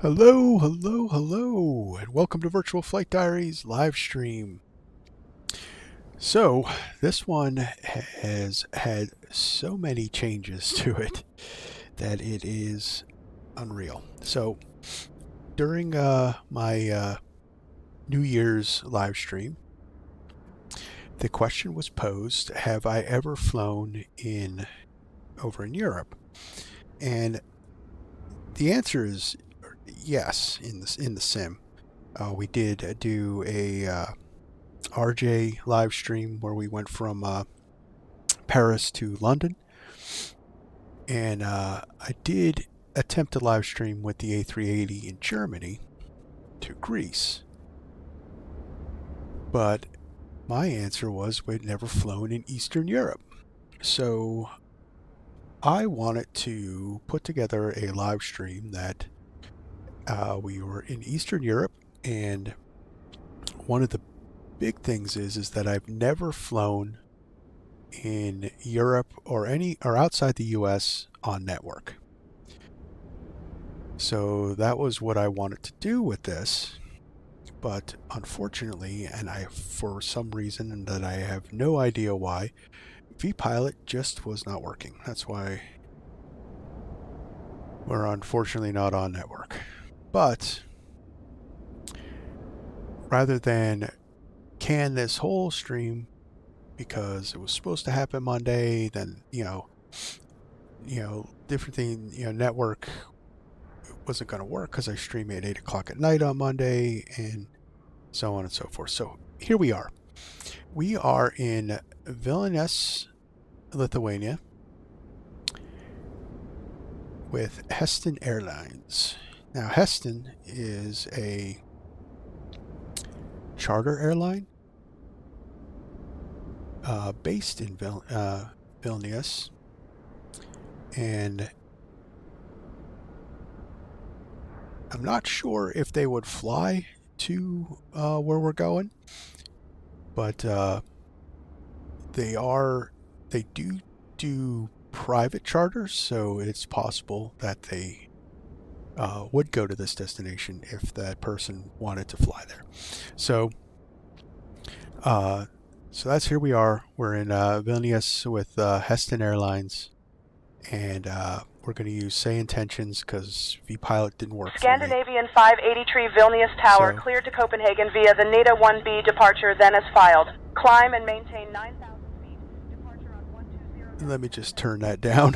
Hello, hello, hello, and welcome to Virtual Flight Diaries live stream. So, this one has had so many changes to it that it is unreal. So, during my New Year's live stream, the question was posed, have I ever flown over in Europe? And the answer is yes, in the sim. We did do a RJ live stream where we went from Paris to London, and I did attempt to live stream with the A380 in Germany to Greece, but my answer was we'd never flown in Eastern Europe. So I wanted to put together a live stream that we were in Eastern Europe, and one of the big things is that I've never flown in Europe or outside the US on network. So that was what I wanted to do with this, but unfortunately, and for some reason that I have no idea why, vPilot just was not working. That's why we're unfortunately not on network. But rather than can this whole stream because it was supposed to happen Monday, then different thing, network wasn't going to work because I stream at 8 o'clock at night on Monday, and so on and so forth. So here we are. We are in Vilnius, Lithuania, with Heston Airlines. Now, Heston is a charter airline based in Vilnius, and I'm not sure if they would fly to where we're going, but they do private charters, so it's possible that they would go to this destination if that person wanted to fly there. So that's here we are. We're in Vilnius with Heston Airlines, and we're going to use say intentions because vPilot didn't work Scandinavian 583 Vilnius Tower cleared to Copenhagen via the NITA 1B departure then as filed. Climb and maintain 9,000 feet. Departure on 120. Let me just turn that down.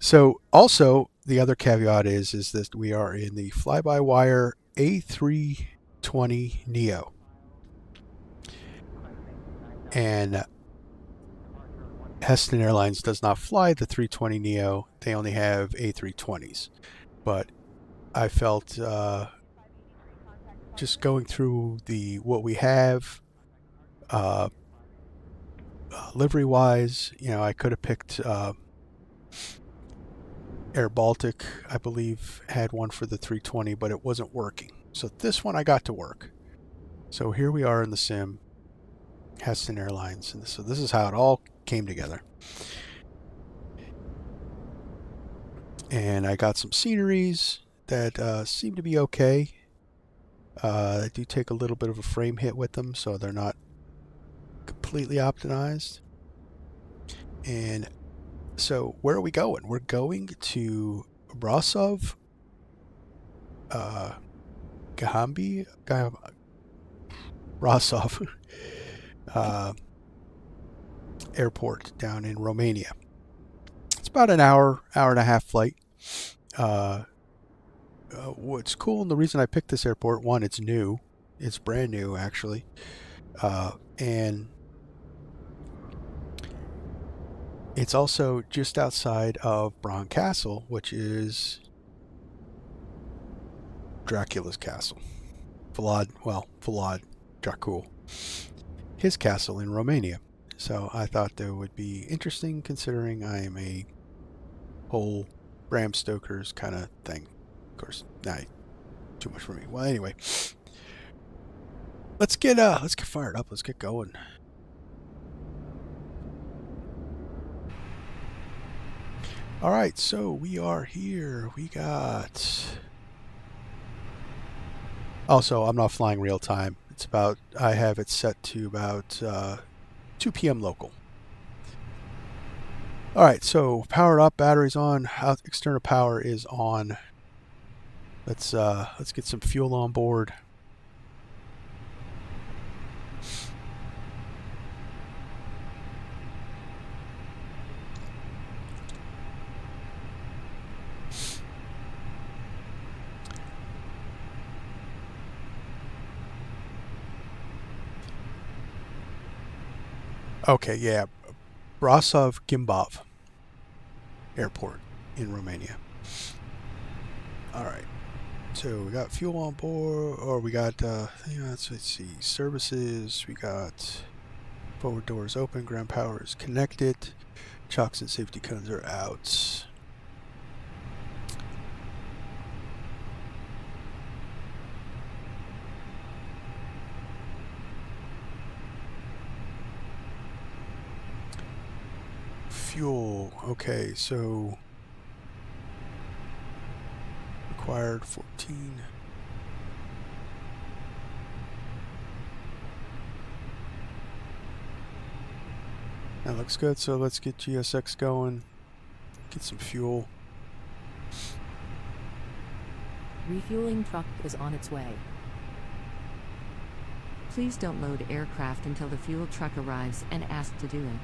So also the other caveat is that we are in the FlybyWire A320 Neo. And Heston Airlines does not fly the 320 Neo. They only have A320s. But I felt just going through what we have livery wise, I could have picked Air Baltic, I believe, had one for the 320, but it wasn't working. So this one I got to work. So here we are in the sim, Heston Airlines. And so this is how it all came together. And I got some sceneries that seem to be okay. I do take a little bit of a frame hit with them, so they're not completely optimized. And so where are we going? We're going to Brasov airport down in Romania. It's about an hour and a half flight. What's cool, and the reason I picked this airport, one, it's new. It's brand new, actually. And it's also just outside of Bran Castle, which is Dracula's castle. Vlad Dracul. His castle in Romania. So I thought that would be interesting considering I am a whole Bram Stoker's kind of thing. Of course, too much for me. Well, anyway, let's get fired up. Let's get going. All right, so we are here. We got Also, I'm not flying real time. It's about, I have it set to about 2 p.m. local. All right, so powered up, batteries on, external power is on. Let's get some fuel on board. Okay, yeah, Brasov-Ghimbav Airport in Romania. All right, so we got fuel on board, or we got, let's see, services, we got forward doors open, ground power is connected, chocks and safety cones are out. Fuel, okay, so required 14. That looks good, so let's get GSX going, get some fuel. Refueling truck is on its way. Please don't load aircraft until the fuel truck arrives and ask to do it.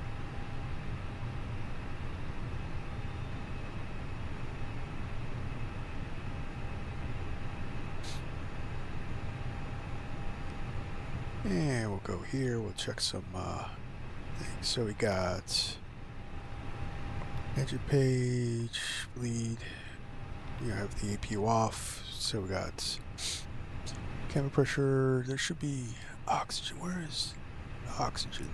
And we'll go here, we'll check some things. So we got engine page, bleed, you have the APU off, so we got cabin pressure, there should be oxygen. Where is oxygen?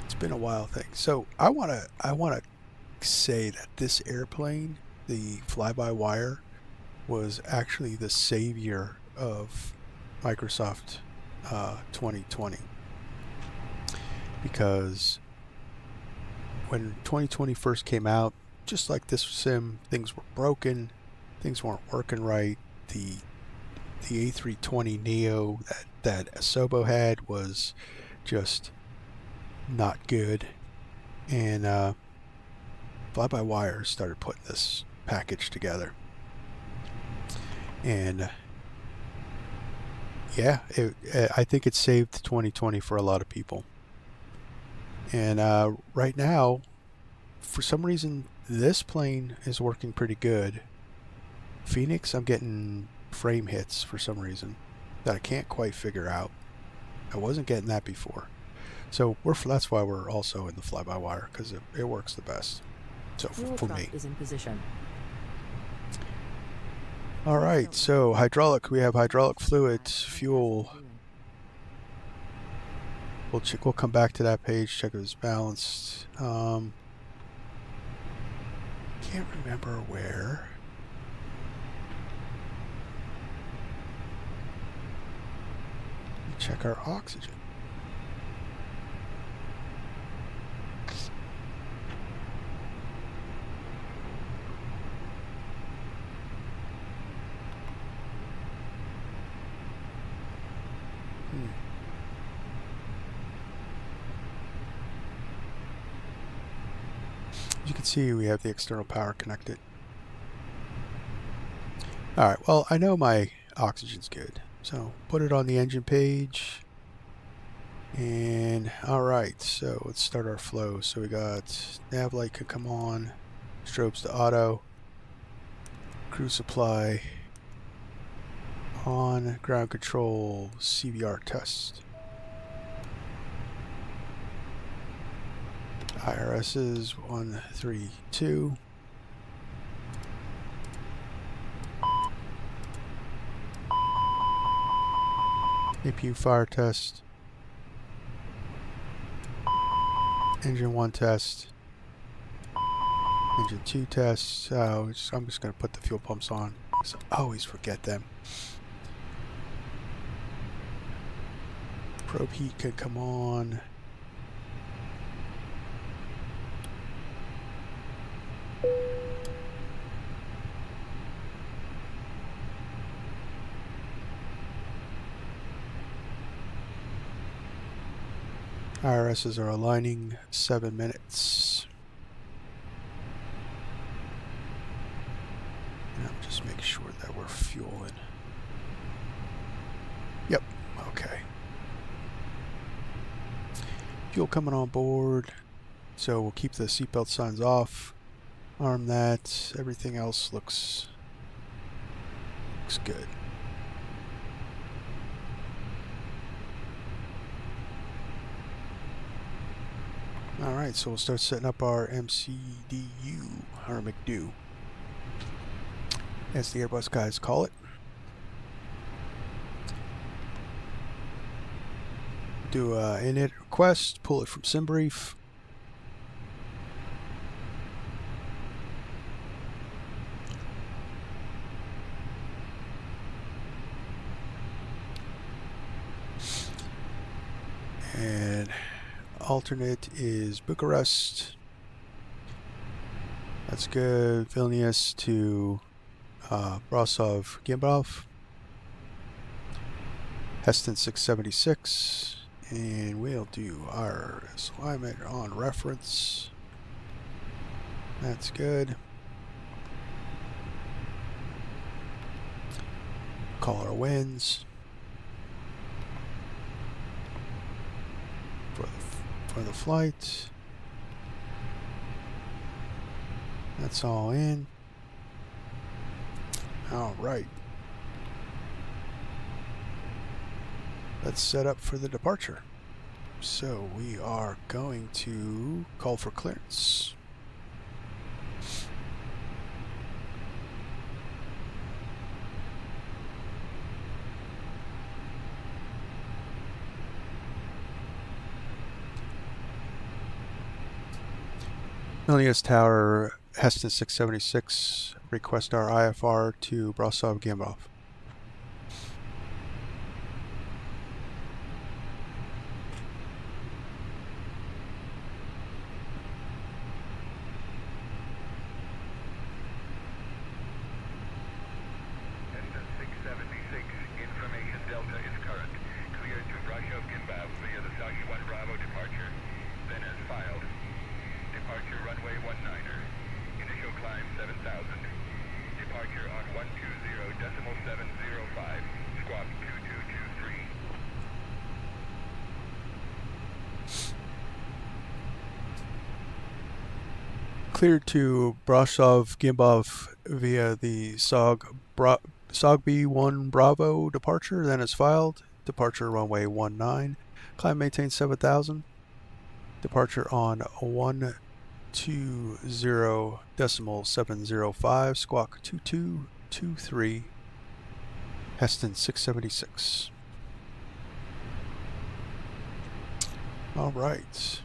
It's been a while thing. So I wanna say that this airplane, the fly-by-wire, was actually the savior of Microsoft 2020, because when 2020 first came out, just like this sim, things were broken, things weren't working right. The A320 Neo that Asobo had was just not good, and Fly-by-Wire started putting this package together, and yeah, I think it saved 2020 for a lot of people. And right now, for some reason, this plane is working pretty good. Phoenix, I'm getting frame hits for some reason that I can't quite figure out. I wasn't getting that before. So that's why we're also in the fly-by-wire, because it works the best. So for me. Is in position. All right, so hydraulic, we have hydraulic fluid, fuel. We'll come back to that page, check if it's balanced. Can't remember where. Check our oxygen. As you can see, we have the external power connected. Alright, well, I know my oxygen's good. So put it on the engine page. And alright, so let's start our flow. So we got nav light could come on, strobes to auto, crew supply on, ground control, CVR test. IRS is 132. APU fire test. Engine 1 test. Engine 2 test. So I'm just going to put the fuel pumps on, because I always forget them. Probe heat could come on. IRSs are aligning 7 minutes. Now just make sure that we're fueling. Yep, okay. Fuel coming on board. So we'll keep the seatbelt signs off. Arm that. Everything else looks good. Alright, so we'll start setting up our MCDU, or McDo, as the Airbus guys call it. Do a init request, pull it from SimBrief. And alternate is Bucharest. That's good. Vilnius to Brasov-Ghimbav. Heston 676. And we'll do our alignment on reference. That's good. Call our winds. For the flight. That's all in. All right. Let's set up for the departure. So we are going to call for clearance. Vilnius Tower, Heston 676, request our IFR to Brasov-Ghimbav. Heston 676, information Delta is current. Cleared to Brasov-Ghimbav via the SOGBI Bravo departure. Then as filed. Departure runway 19er. Initial climb 7,000. Departure on 120.705. Squawk 2223. Cleared to Brasov-Ghimbav via the SOGBI 1 Bravo departure, then is filed. Departure runway 19. Climb maintain 7,000. Departure on 120.705. Squawk 2223. Heston 676. All right. Heston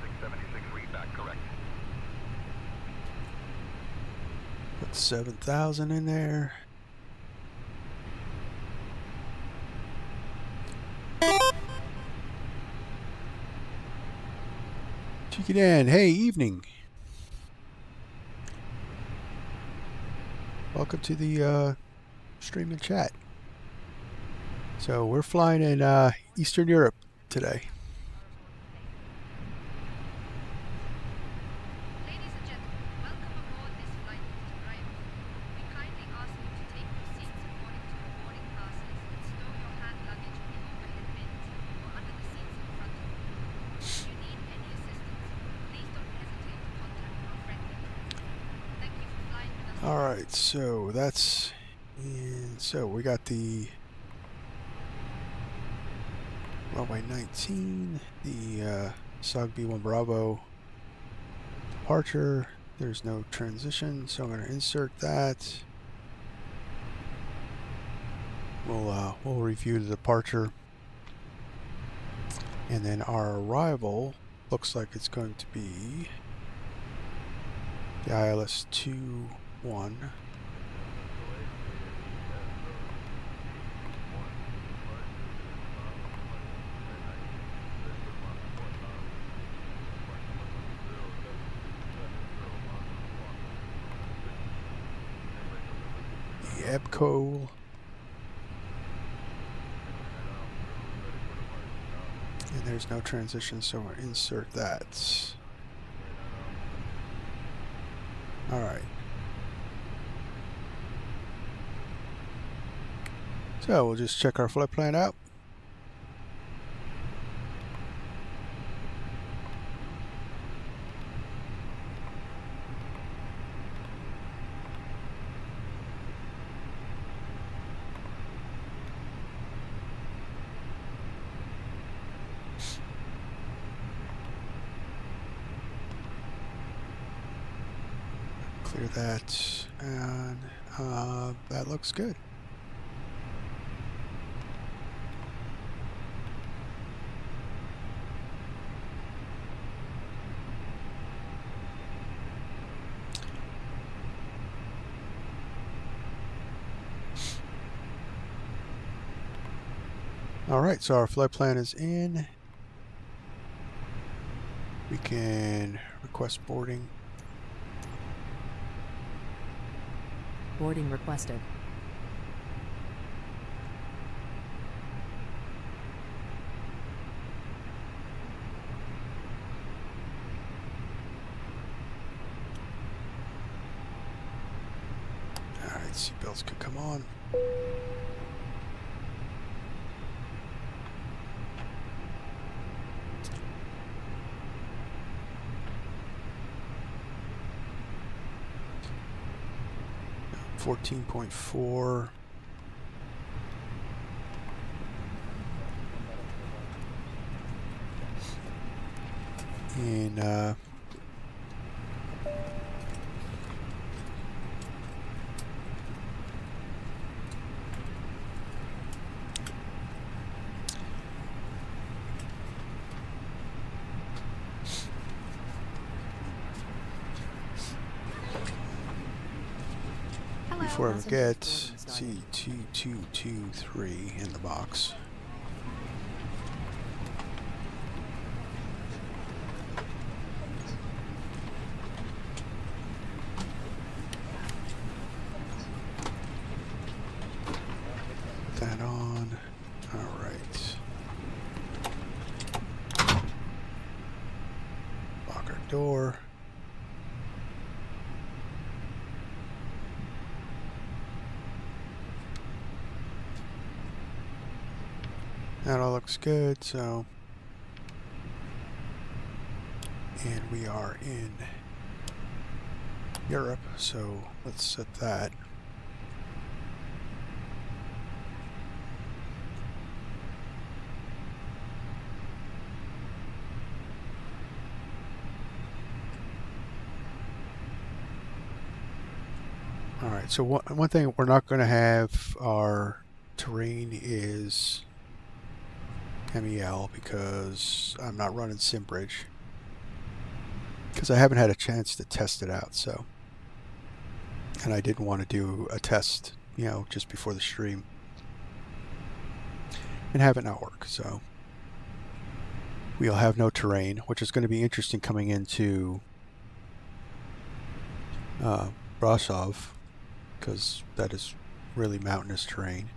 676, read back correct. Put 7,000 in there. Check it in. Hey, evening. Welcome to the stream and chat. So we're flying in Eastern Europe today. Ladies and gentlemen, welcome aboard this flight to Brasov. We kindly ask you to take your seats according to your boarding passes and stow your hand luggage in the overhead bins or under the seats in front of you. If you need any assistance, please don't hesitate to contact our friendly crew. Thank you for flying with us. All right, so that's so we got the runway 19, the SOGBI 1 Bravo departure. There's no transition, so I'm going to insert that. We'll review the departure, and then our arrival looks like it's going to be the ILS 2-1. EBCO, and there's no transition, so we'll insert that. Alright. So we'll just check our flight plan out. Clear that, and that looks good. Alright, so our flight plan is in. We can request boarding. Boarding requested. Alright, seatbelts could come on. $14.4. And before I forget, C2223 in the box. Put that on. All right. Lock our door. That all looks good, so, and we are in Europe, so let's set that. All right, so one thing we're not going to have, our terrain is MEL, because I'm not running SimBridge, because I haven't had a chance to test it out, so, and I didn't want to do a test, you know, just before the stream and have it not work. So we'll have no terrain, which is going to be interesting coming into Brasov, because that is really mountainous terrain.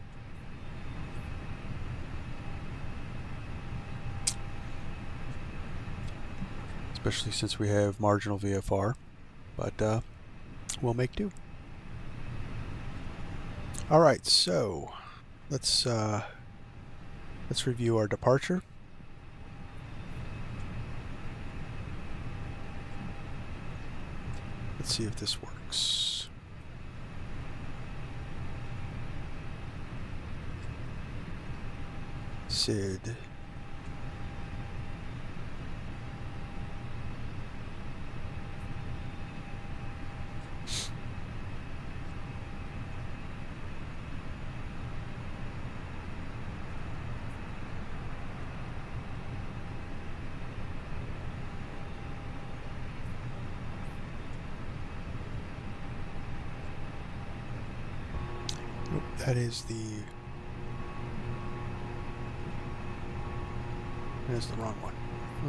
Especially since we have marginal VFR, but we'll make do. All right, so let's review our departure. Let's see if this works. SID. That is the wrong one.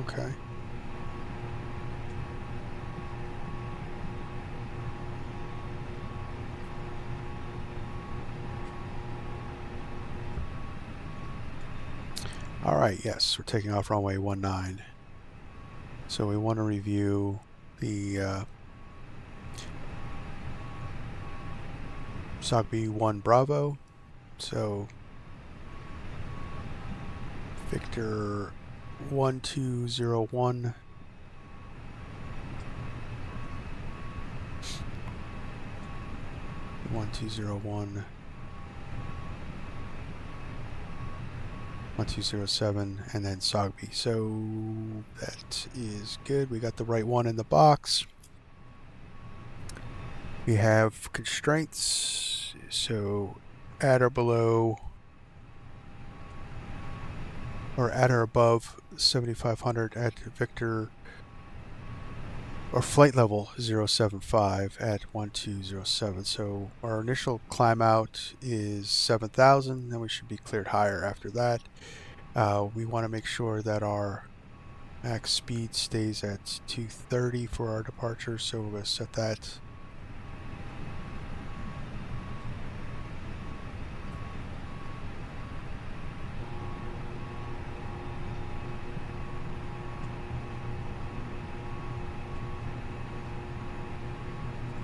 Okay. All right, yes, we're taking off runway 19. So we want to review the SOGBI 1 Bravo. So Victor 1201. One 1207, and then SOGBI. So that is good. We got the right one in the box. We have constraints. So at or below, or at or above 7500 at Victor, or flight level 075 at 1207. So our initial climb out is 7,000, then we should be cleared higher after that. We want to make sure that our max speed stays at 230 for our departure, so we're going to set that.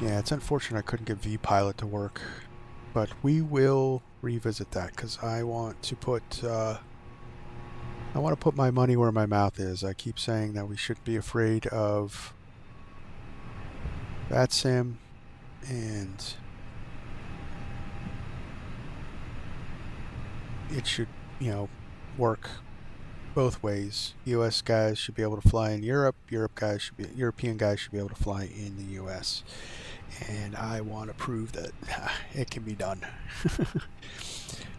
Yeah, it's unfortunate I couldn't get vPilot to work, but we will revisit that because I want to put my money where my mouth is. I keep saying that we shouldn't be afraid of Vatsim, and it should, work both ways. US guys should be able to fly in Europe. European guys should be able to fly in the US. And I want to prove that it can be done.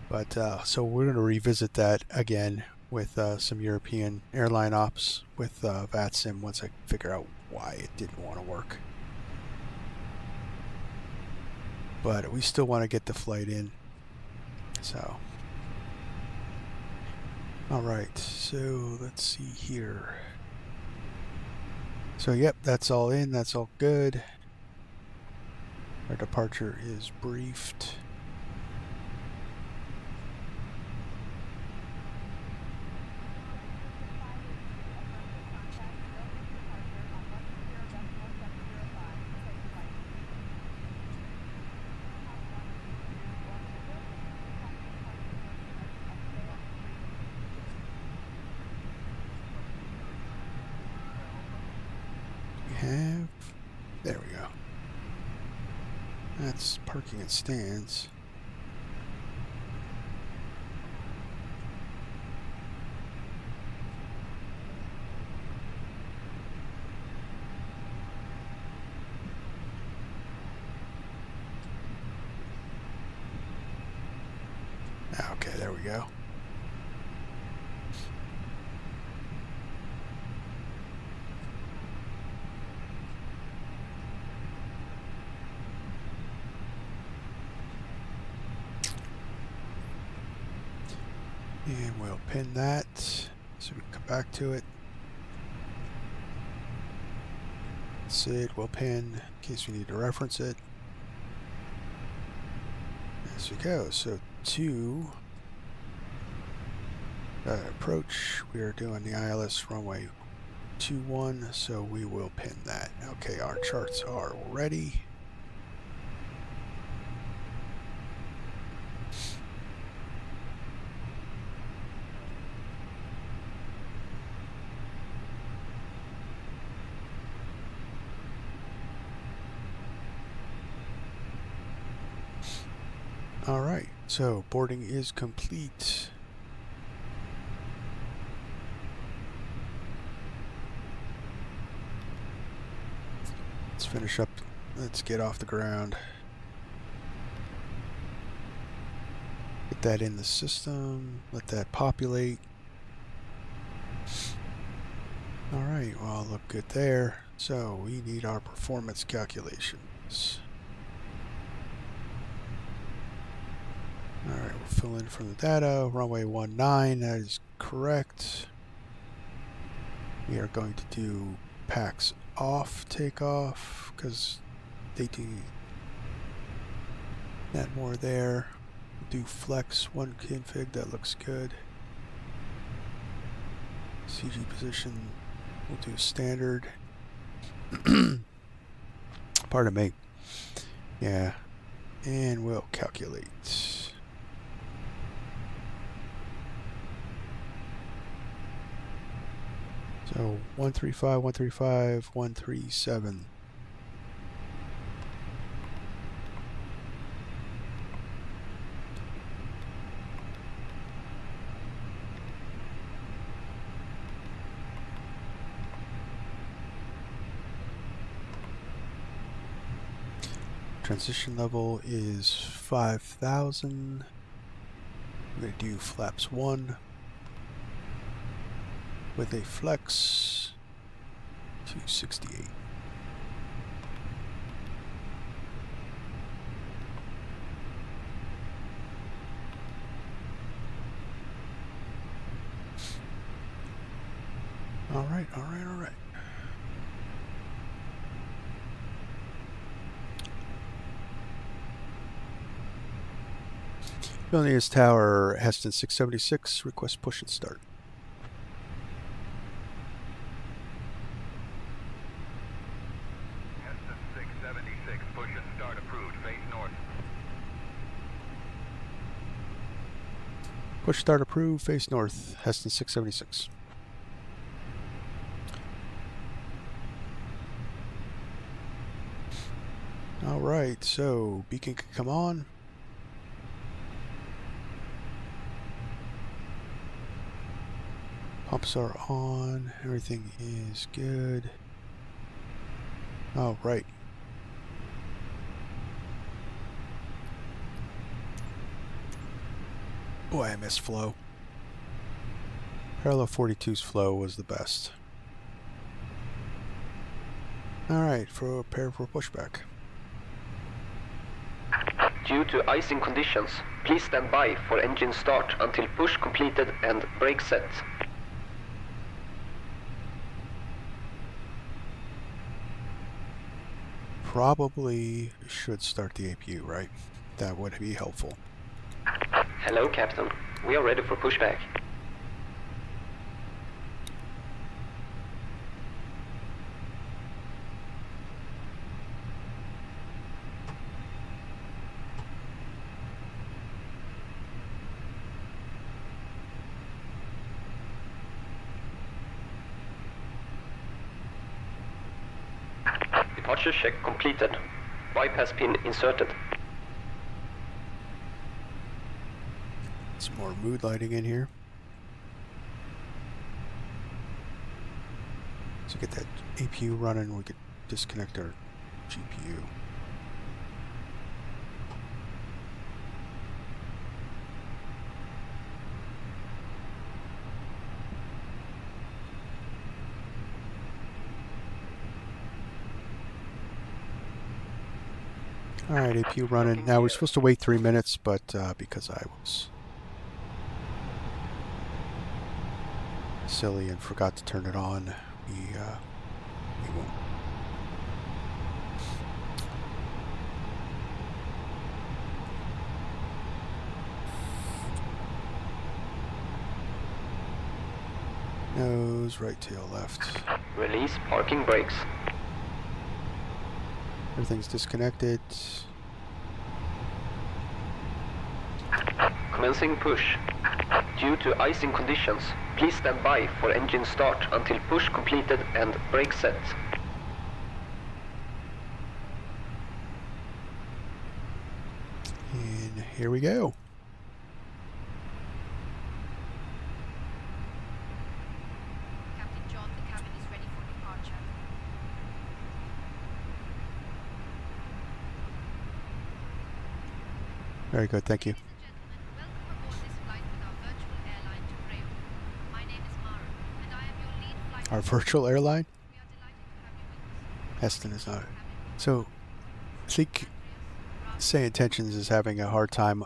But so we're going to revisit that again with some European airline ops with Vatsim once I figure out why it didn't want to work. But we still want to get the flight in. So, all right. So let's see here. So yep, that's all in. That's all good. Our departure is briefed. There we go. That's parking at stands. Okay, there we go. And we'll pin that so we can come back to it. Sid will pin in case we need to reference it. As we go. So to approach, we are doing the ILS runway 21, so we will pin that. Okay, our charts are ready. All right, so boarding is complete. Let's finish up. Let's get off the ground. Get that in the system. Let that populate. All right, well, look good there. So we need our performance calculations. Alright, we'll fill in from the data. Runway 19, that is correct. We are going to do PAX off takeoff because they do that more there. We'll do flex 1 config, that looks good. CG position, we'll do standard. Pardon me. Yeah. And we'll calculate. So 135, 135, 137. Transition level is 5,000. I'm going to do flaps 1 with a flex 268. All right. Vilnius Tower, Heston 676, request push and start. Heston 676, push and start approved, face north. Push start approved, face north, Heston 676. All right, so beacon can come on. Pumps are on, everything is good. All right. Boy, I missed flow. Parallel 42's flow was the best. All right, prepare for pushback. Due to icing conditions, please stand by for engine start until push completed and brake set. Probably should start the APU, right? That would be helpful. Hello, Captain. We are ready for pushback. Departure check completed. Bypass pin inserted. Some more mood lighting in here. So get that APU running, we could disconnect our GPU. Alright, APU running. Now we're supposed to wait 3 minutes, but because I was silly and forgot to turn it on, we won't. Nose, right tail, left. Release parking brakes. Everything's disconnected. Commencing push. Due to icing conditions, please stand by for engine start until push completed and brake set. And here we go. Captain John, the cabin is ready for departure. Very good, thank you. Ladies and gentlemen, welcome aboard this flight with our virtual airline to Breo. My name is Mara, and I am your lead flight. Our virtual airline? We are delighted to have you with us. Heston is not. So, I think Say Intentions is having a hard time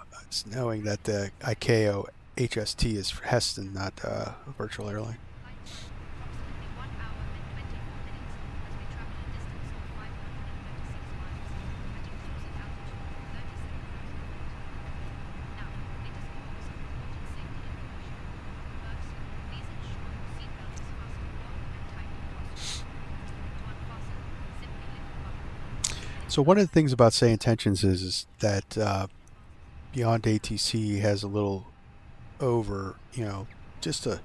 knowing that the ICAO HST is for Heston, not a virtual airline. Flight time approximately 1 hour and 24 minutes as we travel a distance of 536 miles at a cruising altitude of 37,000 feet. Now, latest course and important safety information. First, please ensure your seatbelt is So one of the things about Say Intentions is that Beyond ATC has a little over, just a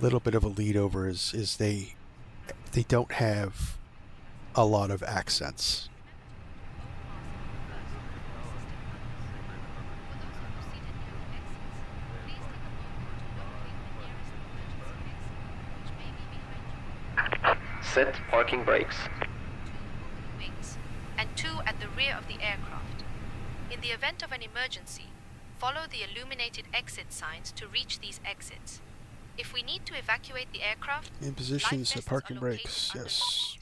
little bit of a lead over is they don't have a lot of accents. Set parking brakes. Wings, and 2 at the rear of the aircraft. In the event of an emergency, follow the illuminated exit signs to reach these exits. If we need to evacuate the aircraft, In position, life set vests parking are brakes. located under the Yes. seat.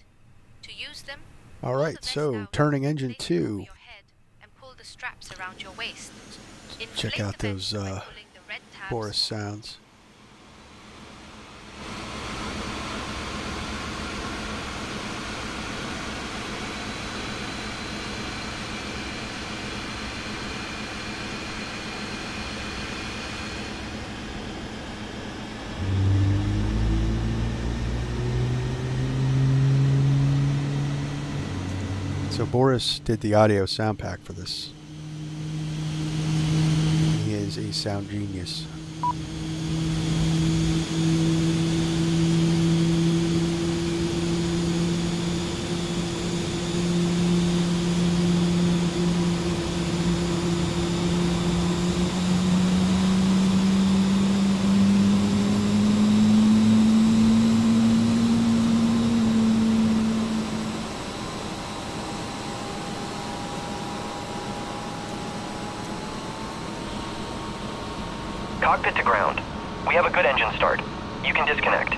To use them, All pull the right. vest So down, turning engine place it over 2. your head, and pull the straps around your waist. Check Inflate out the vest those by pulling the red tabs Boris on the sounds. So Boris did the audio sound pack for this. He is a sound genius. Cockpit to ground. We have a good engine start. You can disconnect.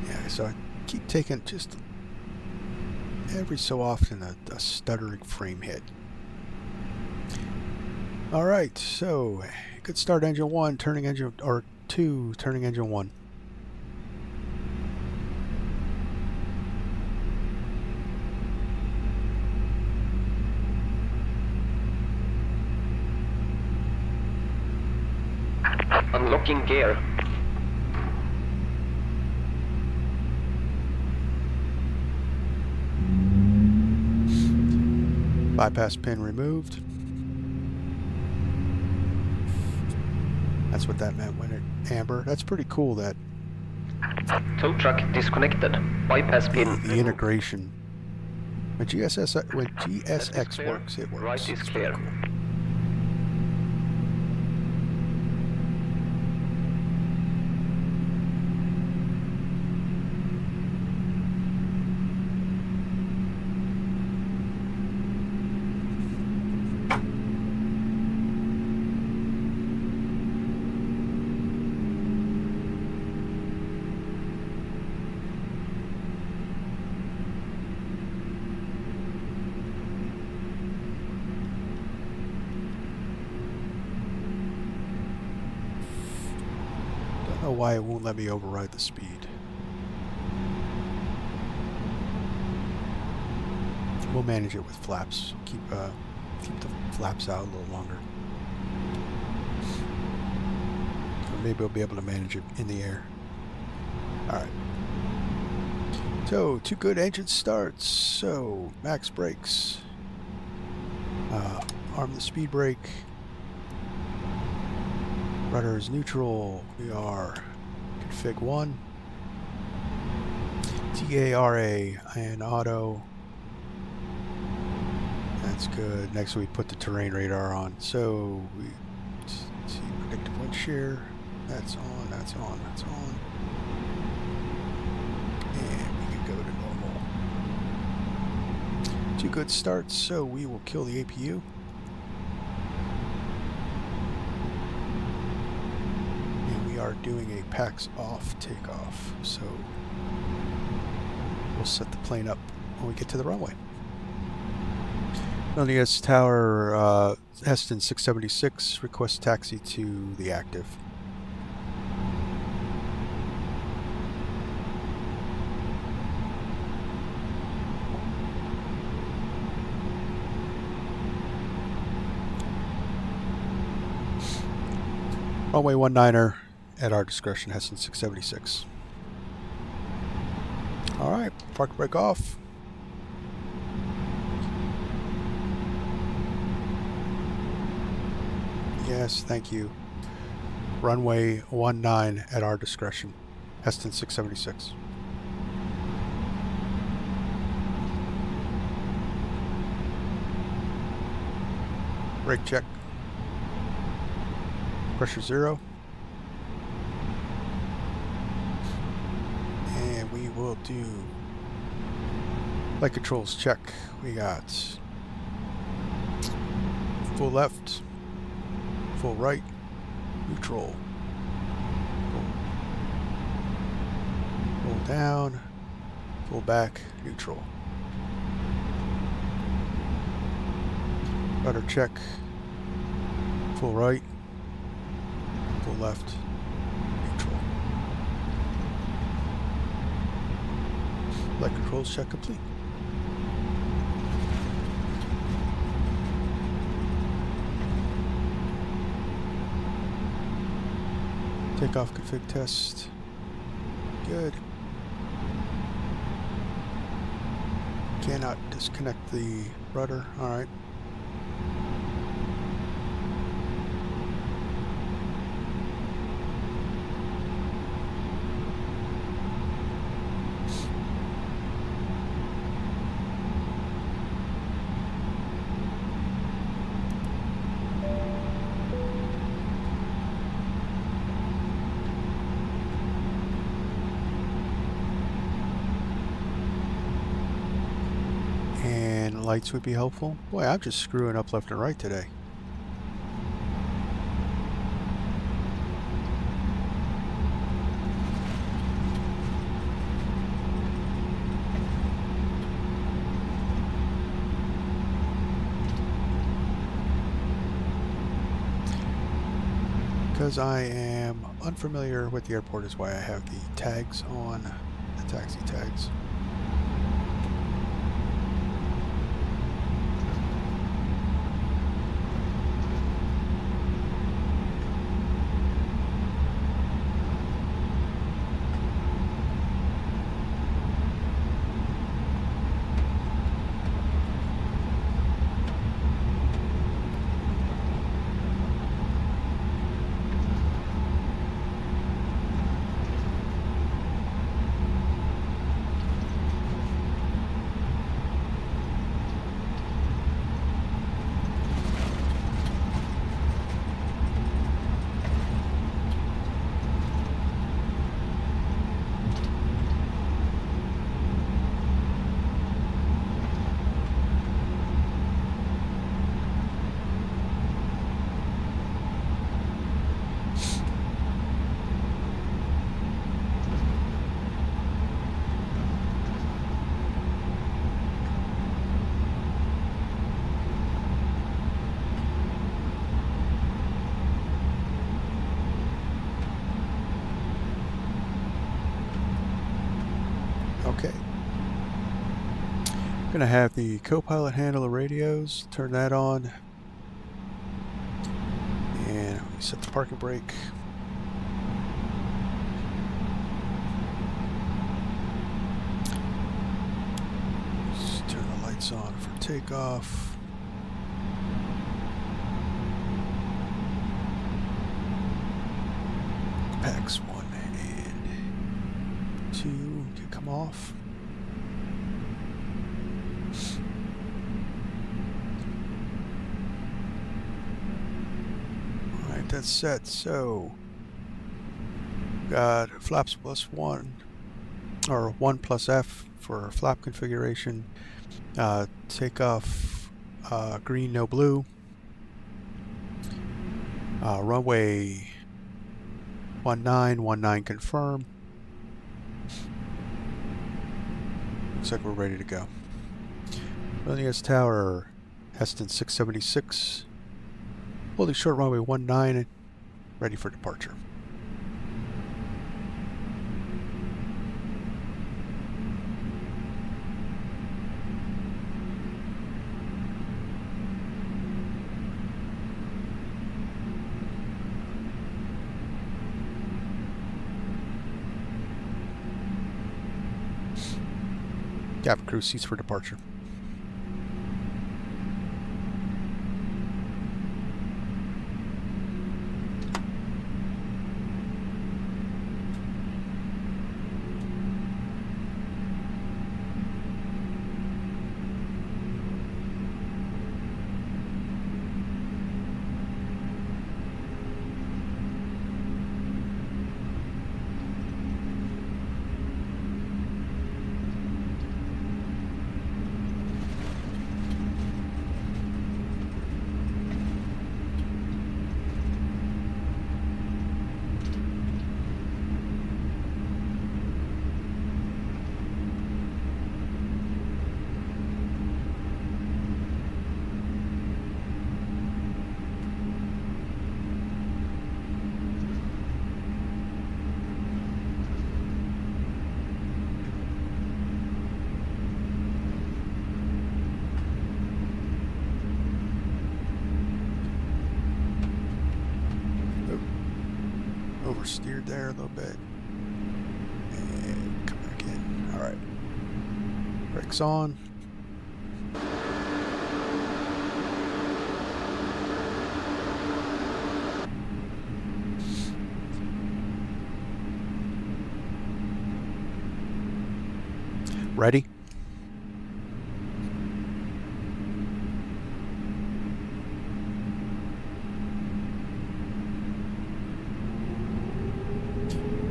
Yeah, so I keep taking just every so often a stuttering frame hit. All right, so good start engine 1, turning engine, or 2, turning engine 1. Unlocking gear. Bypass pin removed. That's what that meant when it amber. That's pretty cool that Tow truck disconnected. Bypass pin the removed. integration. When GSX Left is clear. works, it works. Right is It's pretty clear. cool. Don't know why it won't let me override the speed. We'll manage it with flaps. Keep the flaps out a little longer. Or maybe we'll be able to manage it in the air. Alright. So, 2 good engine starts. So, max brakes. Arm the speed brake. Rudder is neutral. We are config 1. TARA and auto. That's good. Next we put the terrain radar on. So we see predictive wind shear. That's on, that's on, that's on. And we can go to normal. 2 good starts, so we will kill the APU. And we are doing a PAX off takeoff. So we'll set the plane up when we get to the runway. Vilnius Tower, Heston 676, request taxi to the active. Runway 19er at our discretion, Heston 676. Alright, park brake off. Yes, thank you. Runway 19 at our discretion. Heston 676. Brake check. Pressure 0. And we will do flight controls check. We got full left, full right, neutral, full down, full back, neutral. Rudder check, full right, full left, neutral. Flight controls check complete. Takeoff config test. Good. Cannot disconnect the rudder. Alright. Lights would be helpful. Boy, I'm just screwing up left and right today. Because I am unfamiliar with the airport is why I have the tags on, the taxi tags. Okay. I'm gonna have the co-pilot handle the radios, turn that on, and we set the parking brake. Just turn the lights on for takeoff. Packs 1 and 2 can come off. Alright, that's set. So, got flaps +1, or 1 + F for flap configuration. Takeoff green, no blue. Runway 19 confirm. Looks like we're ready to go. Vilnius Tower, Heston 676. Holding short runway 19, ready for departure. Cabin crew seats for departure. Oversteered there a little bit. And come back in. Alright. Brakes on. Ready?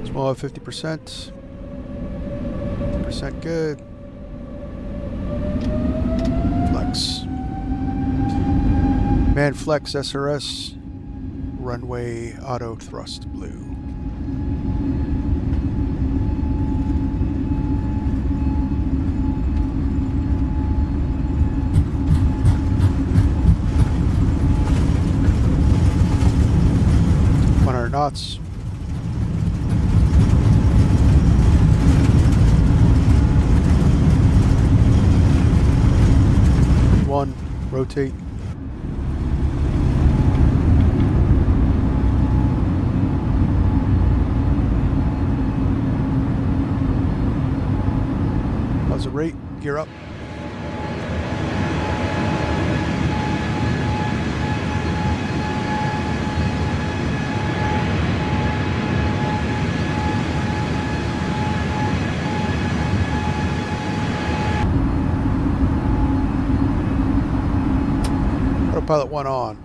Small at 50%. 50% good. Flex. Man flex SRS. Runway auto thrust blue. Knots. One, rotate. How's the rate? Gear up. Autopilot 1 on.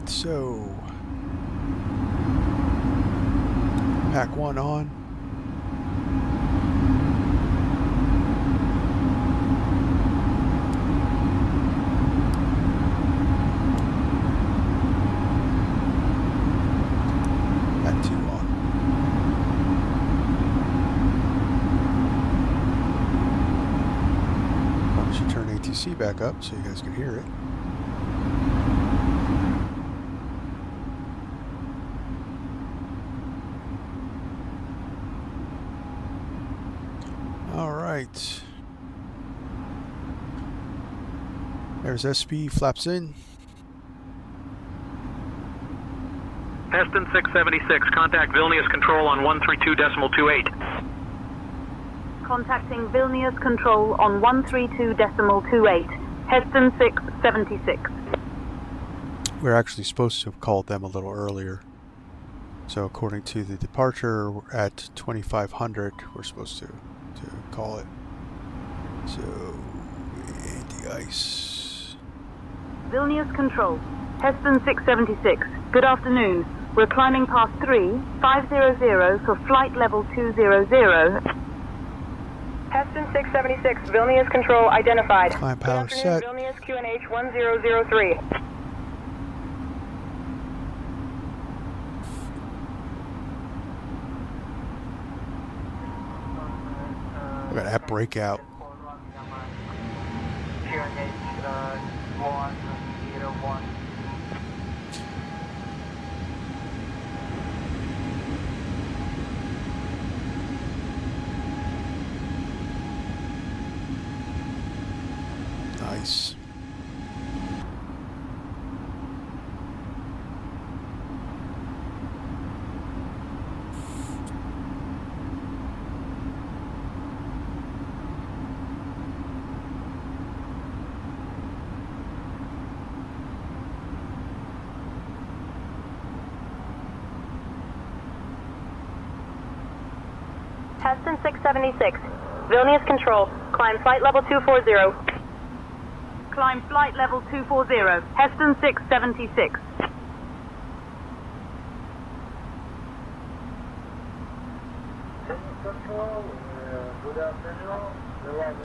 So, pack 1 on. Pack 2 on. Probably should turn ATC back up so you guys can hear it. Alright. There's SB, flaps in. Heston 676, contact Vilnius Control on 132.28. Contacting Vilnius Control on 132.28. Heston 676. We're actually supposed to have called them a little earlier. So according to the departure at 2500, we're supposed to call it. So, anti-ice. Vilnius Control, Heston 676. Good afternoon. We're climbing past 3500 for flight level 200. Heston 676, Vilnius Control identified. Climb power set. Vilnius QNH 1003. Look at that breakout. Nice. Heston 676. Vilnius Control. Climb flight level 240. Climb flight level 240. Heston 676.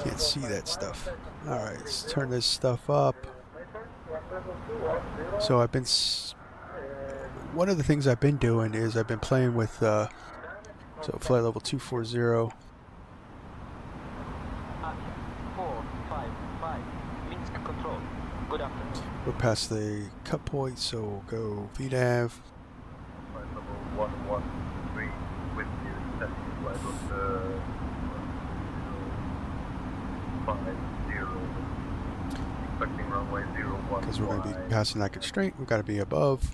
Can't see that stuff. Alright, let's turn this stuff up. So I've been... one of the things I've been doing is I've been playing with... so flight level 240. We're past the cut point, so we'll go VNAV. Flight level 113 with you, testing flight of 50, expecting runway 01. Because we're going to be passing that constraint, we've got to be above.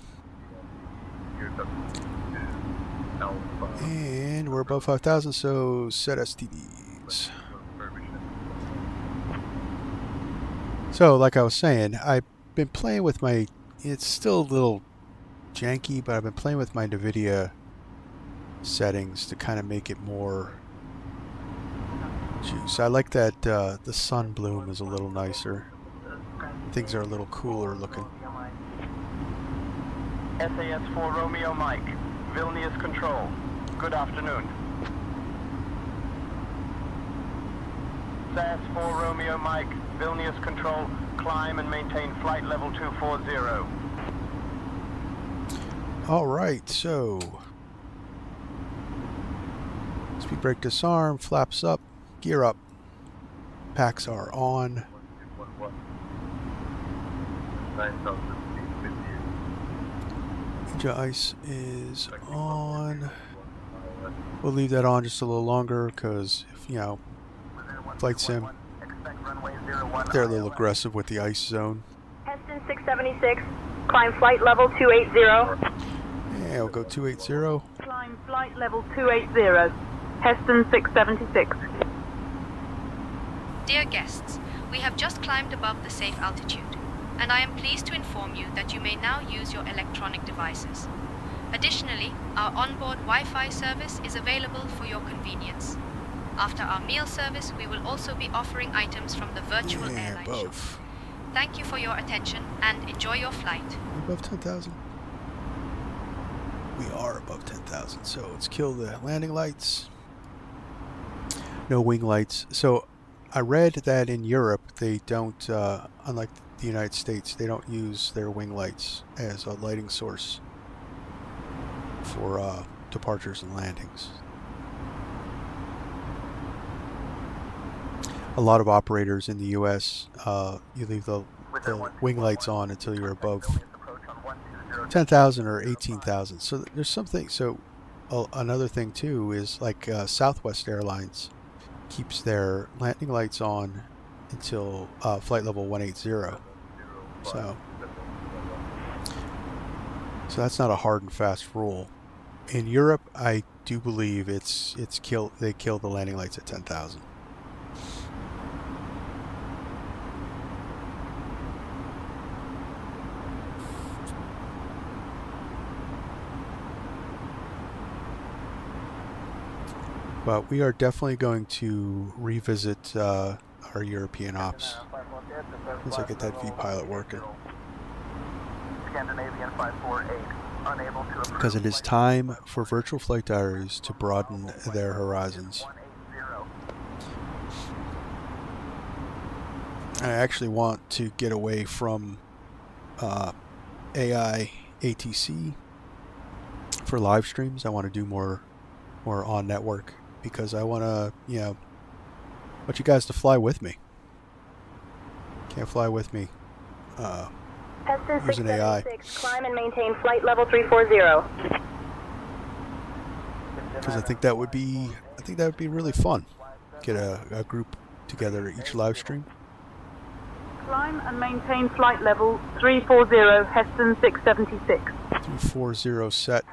And we're above 5,000, so set STDs. So, like I was saying, I've been playing with my... It's still a little janky, but I've been playing with my NVIDIA settings to kind of make it more juice. I like that the sun bloom is a little nicer. Things are a little cooler looking. SAS-4 Romeo Mike, Vilnius Control. Good afternoon. SAS-4 Romeo Mike, Vilnius Control. Climb and maintain flight level 240. Alright, so... Speed brake disarm, flaps up, gear up. Packs are on. Ninja ice is on. We'll leave that on just a little longer because, you know, flight sim, they're a little aggressive with the ice zone. Heston 676. Climb flight level 280. Yeah, we'll go 280. Climb flight level 280. Heston 676. Dear guests, we have just climbed above the safe altitude, and I am pleased to inform you that you may now use your electronic devices. Additionally, our onboard Wi-Fi service is available for your convenience. After our meal service, we will also be offering items from the virtual airline shop. Thank you for your attention and enjoy your flight. We're above 10,000. We are above 10,000, so let's kill the landing lights. No wing lights. So I read that in Europe they don't, unlike the United States, they don't use their wing lights as a lighting source for departures and landings. A lot of operators in the U.S., you leave the wing lights on until you're above 10,000 or 18,000. So there's something. So another thing too is like Southwest Airlines keeps their landing lights on until flight level 180. So that's not a hard and fast rule. In Europe, I do believe they kill the landing lights at 10,000. But we are definitely going to revisit our European ops once I get that V-pilot working. Because it is time for Virtual Flight Diaries to broaden their horizons. I actually want to get away from AI ATC for live streams. I want to do more on network because I want to, you know, want you guys to fly with me. Can't fly with me. Heston There's an AI. 676, climb and maintain flight level 340. Because I think that would be really fun. Get a group together each live stream. Climb and maintain flight level 340, Heston 676. 340 set.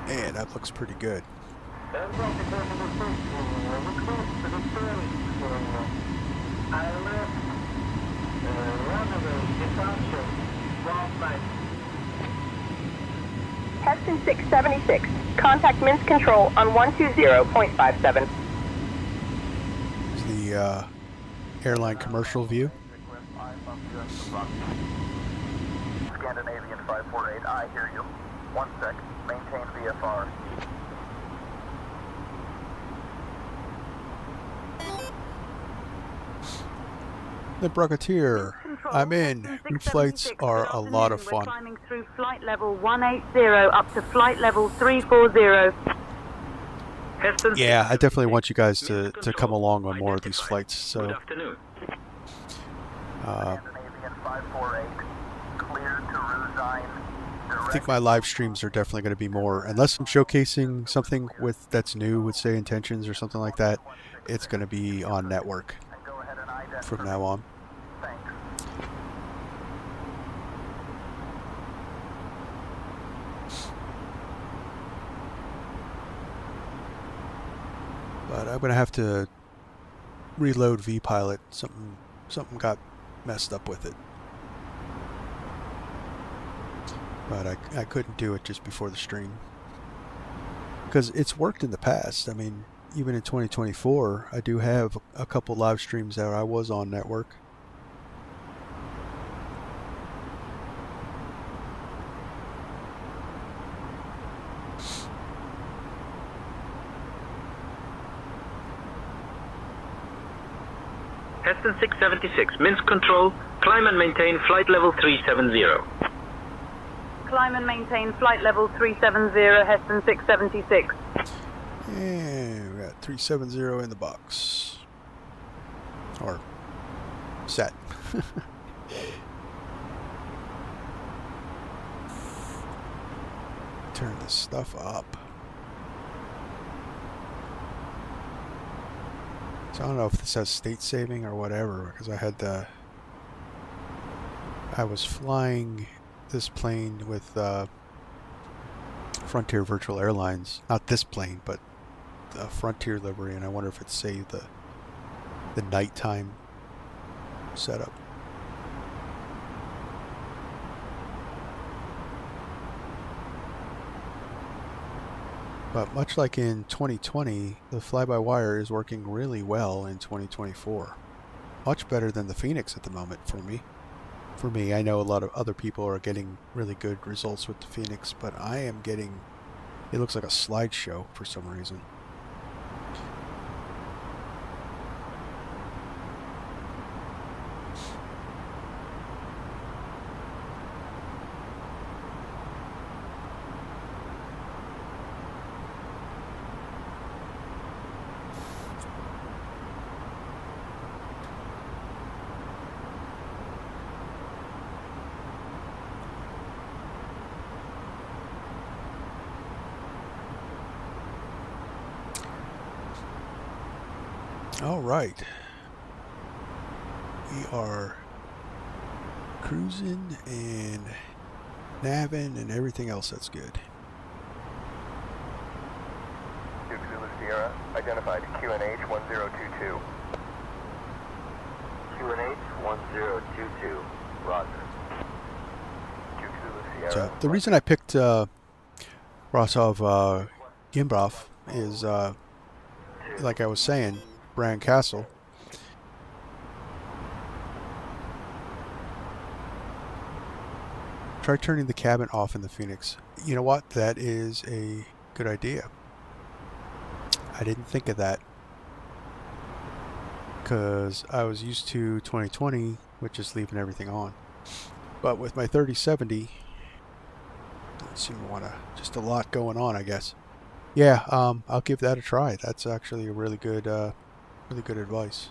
Man, that looks pretty good. Heston 676, contact Minsk Control on 120.57. Is the airline commercial view. Scandinavian 548, I hear you. 1 sec, maintain VFR. The Brocketeer. I'm in. Group flights are a lot of fun. We're climbing through flight level 180 up to flight level 340. Yeah, I definitely want you guys to come along on more of these flights. So, I think my live streams are definitely going to be more, unless I'm showcasing something that's new with, say, intentions or something like that, it's going to be on network from now on. But I'm going to have to reload VPilot. Something got messed up with it. But I couldn't do it just before the stream. Because it's worked in the past. I mean, even in 2024, I do have a couple live streams that I was on network. Heston 676, Minsk Control, climb and maintain flight level 370. Climb and maintain flight level 370, Heston 676. And we got 370 in the box. Or set. Turn this stuff up. So I don't know if this has state saving or whatever, because I was flying this plane with Frontier Virtual Airlines. Not this plane, but the Frontier livery, and I wonder if it saved the nighttime setup. But much like in 2020, the fly-by-wire is working really well in 2024. Much better than the Phoenix at the moment for me. For me, I know a lot of other people are getting really good results with the Phoenix, but I am getting, it looks like a slideshow for some reason. All right, we are cruising and navving and everything else that's good. Duke Zulu Sierra, identified QNH 1022. QNH 1022, roger. Duke Zulu Sierra. So the reason I picked Brasov-Ghimbav is, like I was saying, Brand Castle. Try turning the cabin off in the Phoenix. You know what? That is a good idea. I didn't think of that, because I was used to 2020 with just leaving everything on. But with my 3070, seem to want to, just a lot going on, I guess. Yeah, I'll give that a try. That's actually a really good advice.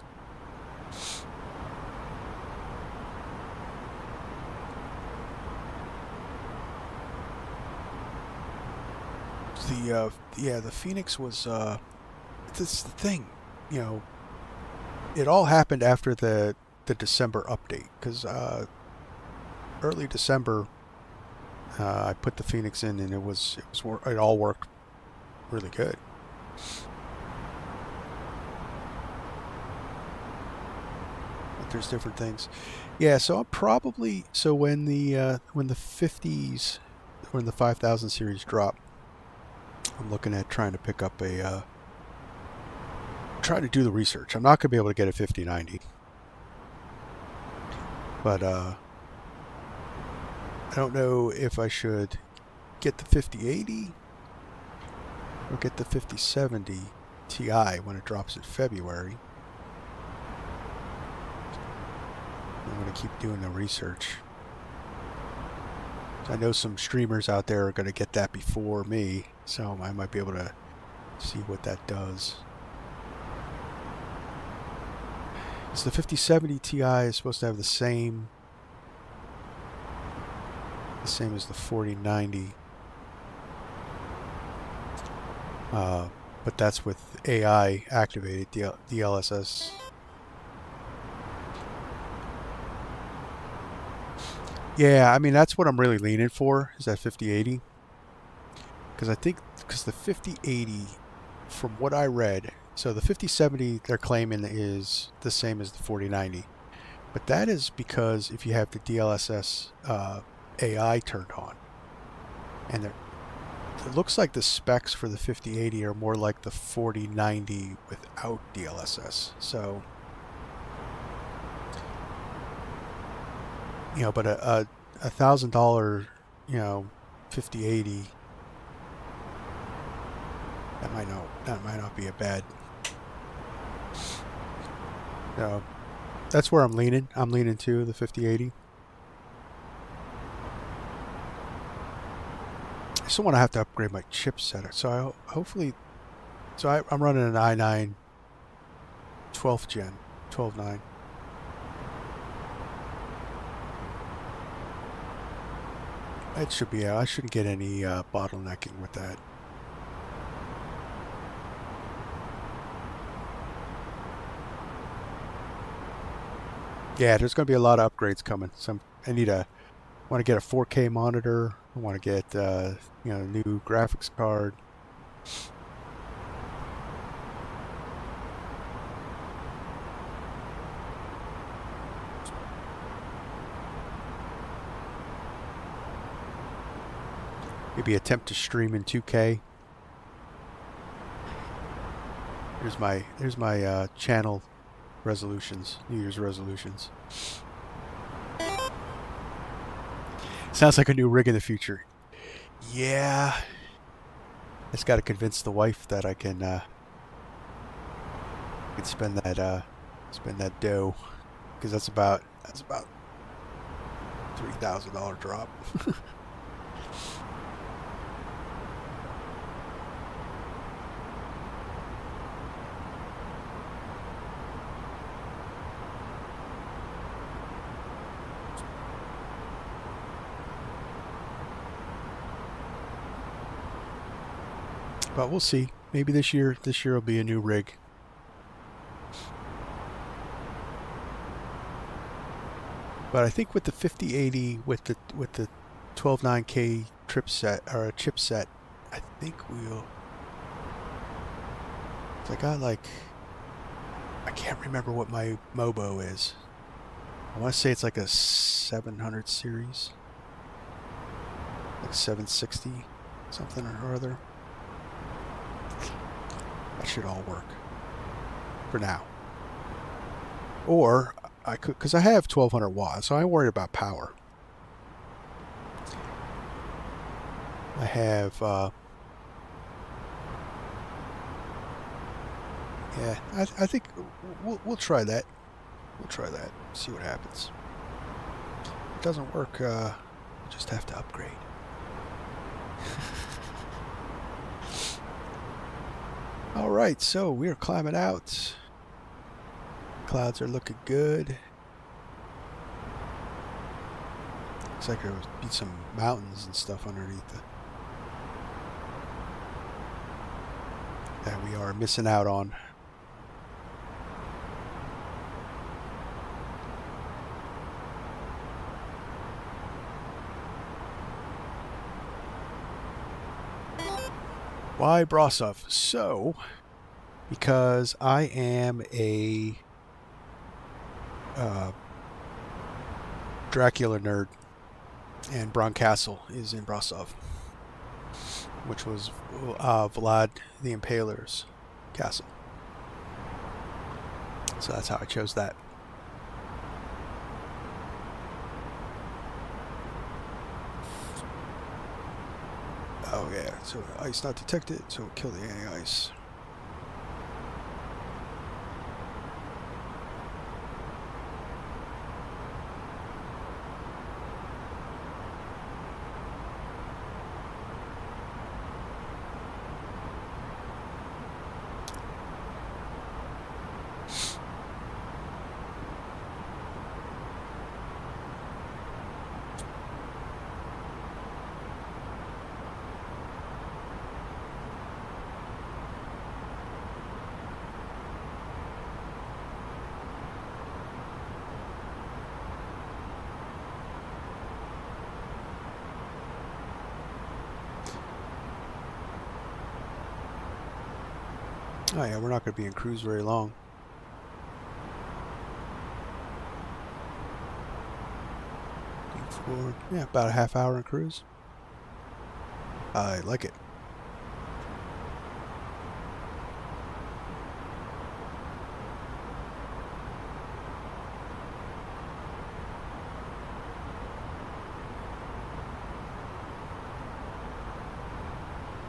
The Phoenix was this is the thing, you know, it all happened after the December update, because early December I put the Phoenix in and it all worked really good. But there's different things. Yeah, so I'm probably, so when the 50s, when the 5000 series drop, I'm looking at trying to pick up try to do the research. I'm not going to be able to get a 5090. But I don't know if I should get the 5080 or get the 5070 Ti when it drops in February. I'm going to keep doing the research. I know some streamers out there are going to get that before me, so I might be able to see what that does. So the 5070 Ti is supposed to have the same as the 4090, but that's with AI activated, DLSS. Yeah, I mean, that's what I'm really leaning for, is that 5080. Because I think, the 5080, from what I read, so the 5070 they're claiming is the same as the 4090. But that is because if you have the DLSS AI turned on. And it looks like the specs for the 5080 are more like the 4090 without DLSS. So, you know, but a $1,000, you know, 5080, that might not be a bad. No, that's where I'm leaning. I'm leaning to the 5080. I still want to have to upgrade my chipset. So I'm running an i9 12th gen, 12.9. It should be, I shouldn't get any bottlenecking with that. Yeah, there's going to be a lot of upgrades coming. So I want to get a 4K monitor. I want to get, you know, a new graphics card. Maybe attempt to stream in 2K. Here's my channel resolutions, New Year's resolutions. Sounds like a new rig in the future. Yeah. Just got to convince the wife that I can spend that dough, because that's about $3,000 drop. But we'll see. Maybe this year will be a new rig. But I think with the 5080, with the 12.9K chipset, I think we'll. I got I can't remember what my Mobo is. I want to say it's like a 700 series, like 760 something or other. That should all work for now. Or I could, because I have 1200 watts, so I ain't worried about power. I have, yeah, I think we'll try that. We'll try that. See what happens. If it doesn't work, we'll just have to upgrade. All right, so we're climbing out. Clouds are looking good. Looks like there would be some mountains and stuff underneath that we are missing out on. Why Brasov? So, because I am a Dracula nerd, and Bron Castle is in Brasov, which was Vlad the Impaler's castle. So that's how I chose that. Oh yeah, so ice not detected, so kill the anti-ice. Oh yeah, we're not going to be in cruise very long. Yeah, about a half hour in cruise. I like it.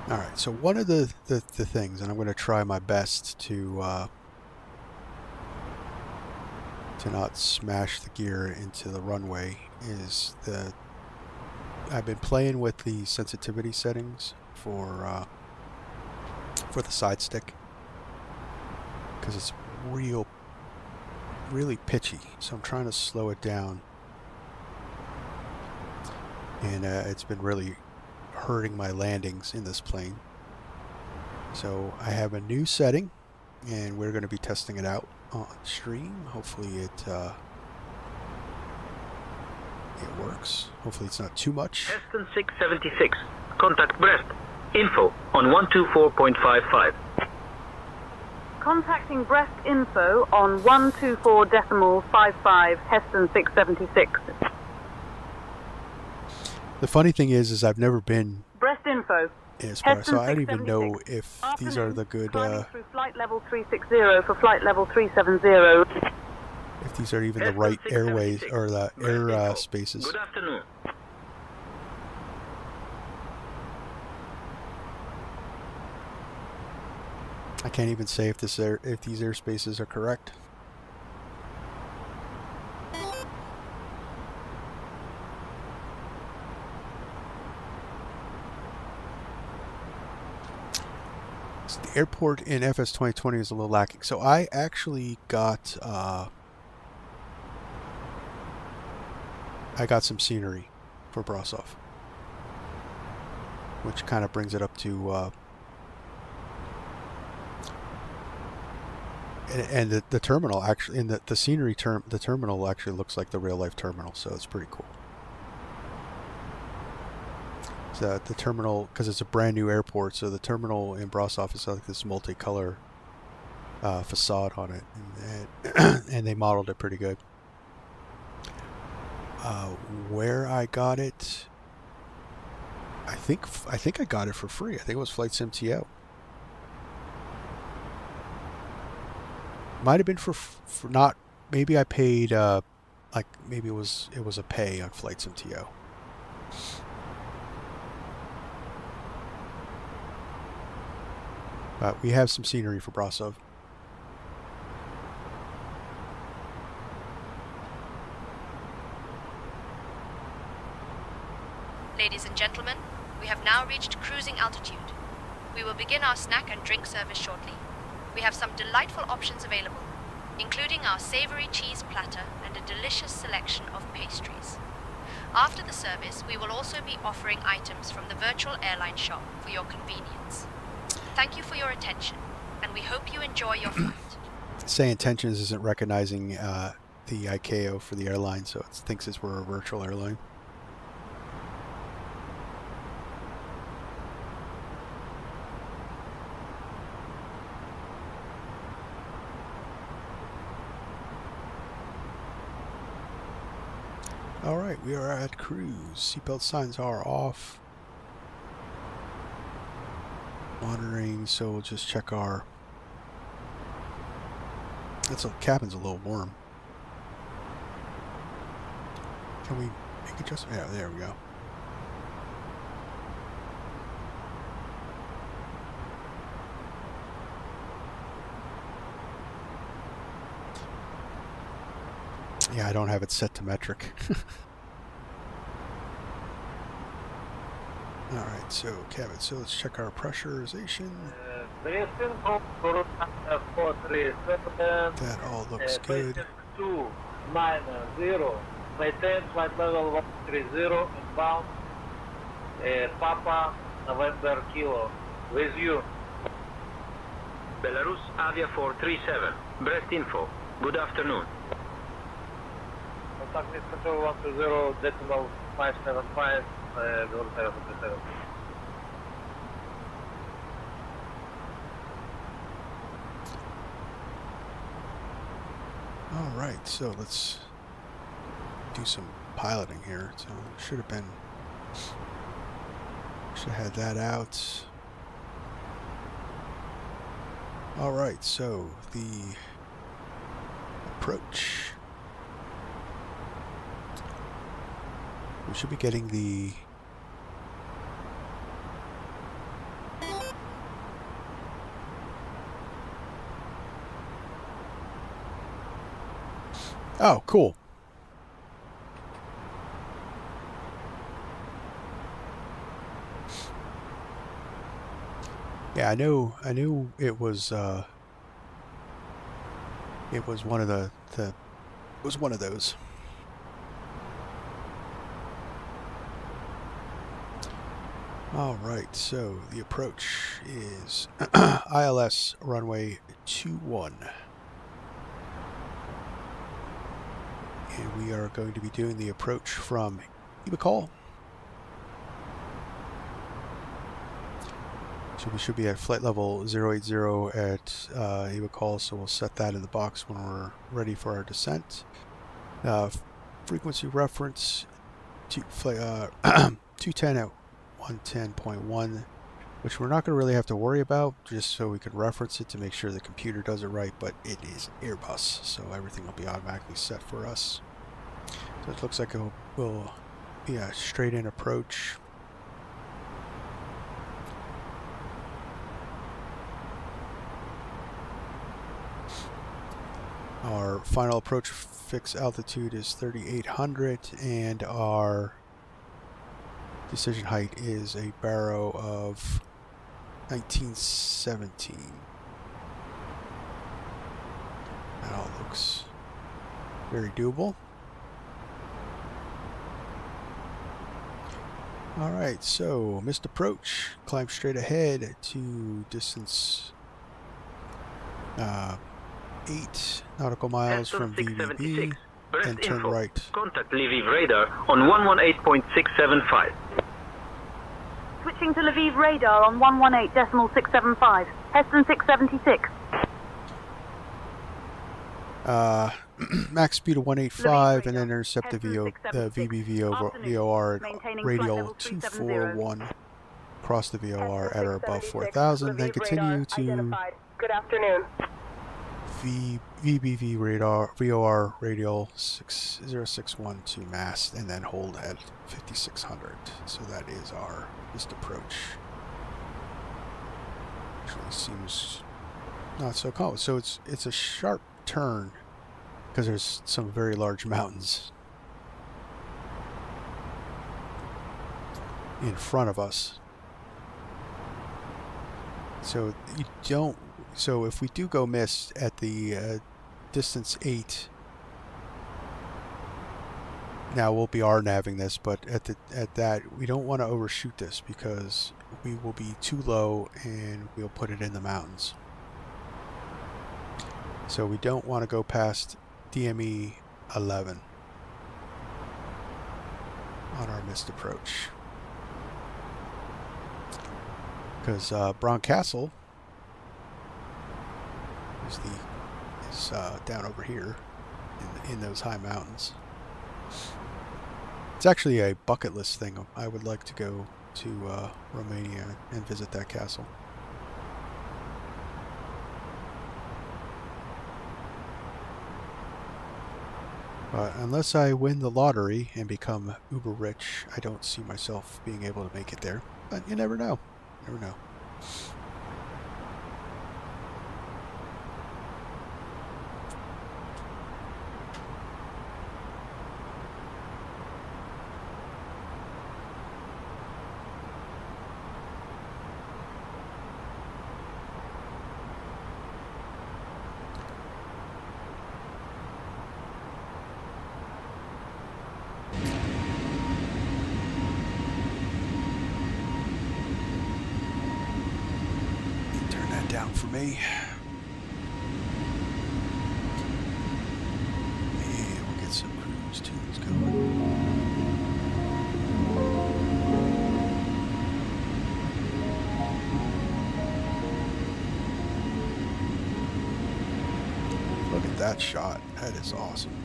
Alright, so one of the things, and I'm going to try my best to not smash the gear into the runway, is I've been playing with the sensitivity settings for the side stick, because it's really pitchy, so I'm trying to slow it down, and it's been really hurting my landings in this plane. So I have a new setting, and we're going to be testing it out on stream. Hopefully it works. Hopefully it's not too much. Heston 676. Contact Brest. Info on 124.55. Contacting Brest info on 124.55 Heston 676. The funny thing is I've never been Brest info. as far, so I don't even know if these are the good through flight level 360 for flight level 370. if these are even the right airways or the air spaces. Good afternoon. I can't even say if these airspaces are correct. So the airport in FS 2020 is a little lacking. So I actually got some scenery for Brasov, which kind of brings it up to and the terminal actually, in the scenery the terminal actually looks like the real life terminal, so it's pretty cool. So the terminal, because it's a brand new airport, so the terminal in Brasov is like this multicolor facade on it, and they modeled it pretty good. Where I got it, I think I got it for free. I think it was Flight Sim TO. Might have been for not. Maybe I paid like maybe it was a pay on Flight Sim TO. But we have some scenery for Brasov. Ladies and gentlemen, We have now reached cruising altitude. We will begin our snack and drink service shortly. We have some delightful options available, including our savory cheese platter and a delicious selection of pastries. After the service, we will also be offering items from the virtual airline shop for your convenience. Thank you for your attention, and we hope you enjoy your flight. Say Intentions isn't recognizing the ICAO for the airline, so it thinks we're a virtual airline. All right, we are at cruise. Seatbelt signs are off. Monitoring, so we'll just check our... cabin's a little warm. Can we make adjustment? Yeah, there we go. Yeah, I don't have it set to metric. Alright, so cabin, so let's check our pressurization. That all looks good. 290, maintain flight level 130 inbound, Papa November Kilo, with you. Belarus Avia 437, Brest Info, good afternoon. Contact with control 120, decimal 575, 0737. All right, so let's do some piloting here. So should have had that out. All right, so the approach. We should be getting the oh, cool. Yeah, I knew it was one of one of those. All right, so the approach is ILS runway 21. And we are going to be doing the approach from EYVI-LRBV. So we should be at flight level 080 at EYVI-LRBV, so we'll set that in the box when we're ready for our descent. Frequency reference to 210 at 110.1, which we're not going to really have to worry about, just so we can reference it to make sure the computer does it right, but it is Airbus, so everything will be automatically set for us. So it looks like it will be a straight-in approach. Our final approach fixed altitude is 3,800, and our decision height is a barrow of 1917. That all looks very doable. Alright, so missed approach. Climb straight ahead to distance 8 nautical miles Heston from VVB, and turn info. right. Contact Lviv radar on 118.675. Switching to Lviv radar on 118.675. Heston 676. Max speed of 185, and then intercept the VBV VOR at radial 241. Cross the VOR at or above 4,000, then continue to Good afternoon. VBV radar VOR radial 6061 mast, and then hold at 5600. So that is our missed approach. Actually seems not so common. So it's a sharp turn because there's some very large mountains. in front of us. So you don't. So if we do go missed at the distance 8, now we'll be RNAVing this, but at that we don't want to overshoot this because we will be too low and we'll put it in the mountains. So we don't want to go past DME 11 on our missed approach, because Castle is down over here in those high mountains. It's actually a bucket list thing. I would like to go to Romania and visit that castle. But unless I win the lottery and become uber rich, I don't see myself being able to make it there. But you never know. You never know. Down for me. And we'll get some cruise tunes going. Look at that shot. That is awesome.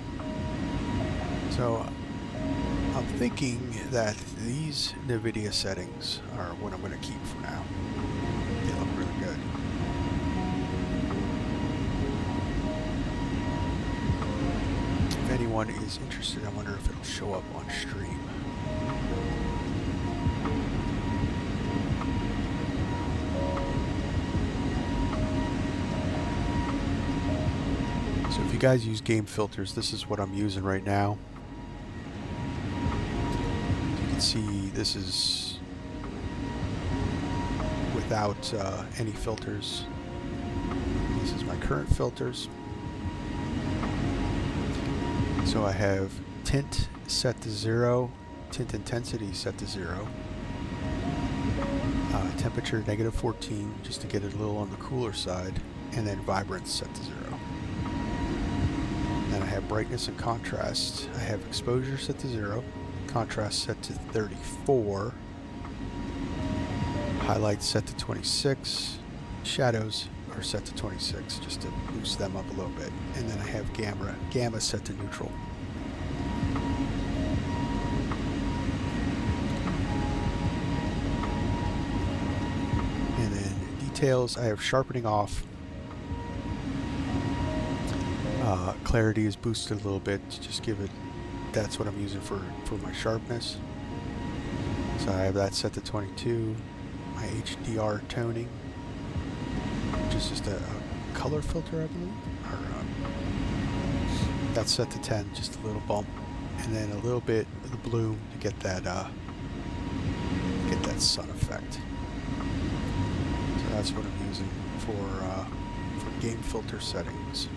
So I'm thinking that these NVIDIA settings are what I'm going to keep for now. They look really good. If anyone is interested, I wonder if it'll show up on stream. So if you guys use game filters, this is what I'm using right now. You can see this is without any filters. This is my current filters. So I have tint set to 0, tint intensity set to 0, temperature -14 just to get it a little on the cooler side, and then vibrance set to 0. Then I have brightness and contrast. I have exposure set to 0, contrast set to 34, highlights set to 26, shadows are set to 26 just to boost them up a little bit, and then I have gamma set to neutral. And then details, I have sharpening off. Clarity is boosted a little bit to just give it, that's what I'm using for my sharpness. So I have that set to 22. My HDR toning, which is just a color filter, I believe, or that's set to 10, just a little bump, and then a little bit of the bloom to get that sun effect. So that's what I'm using for game filter settings.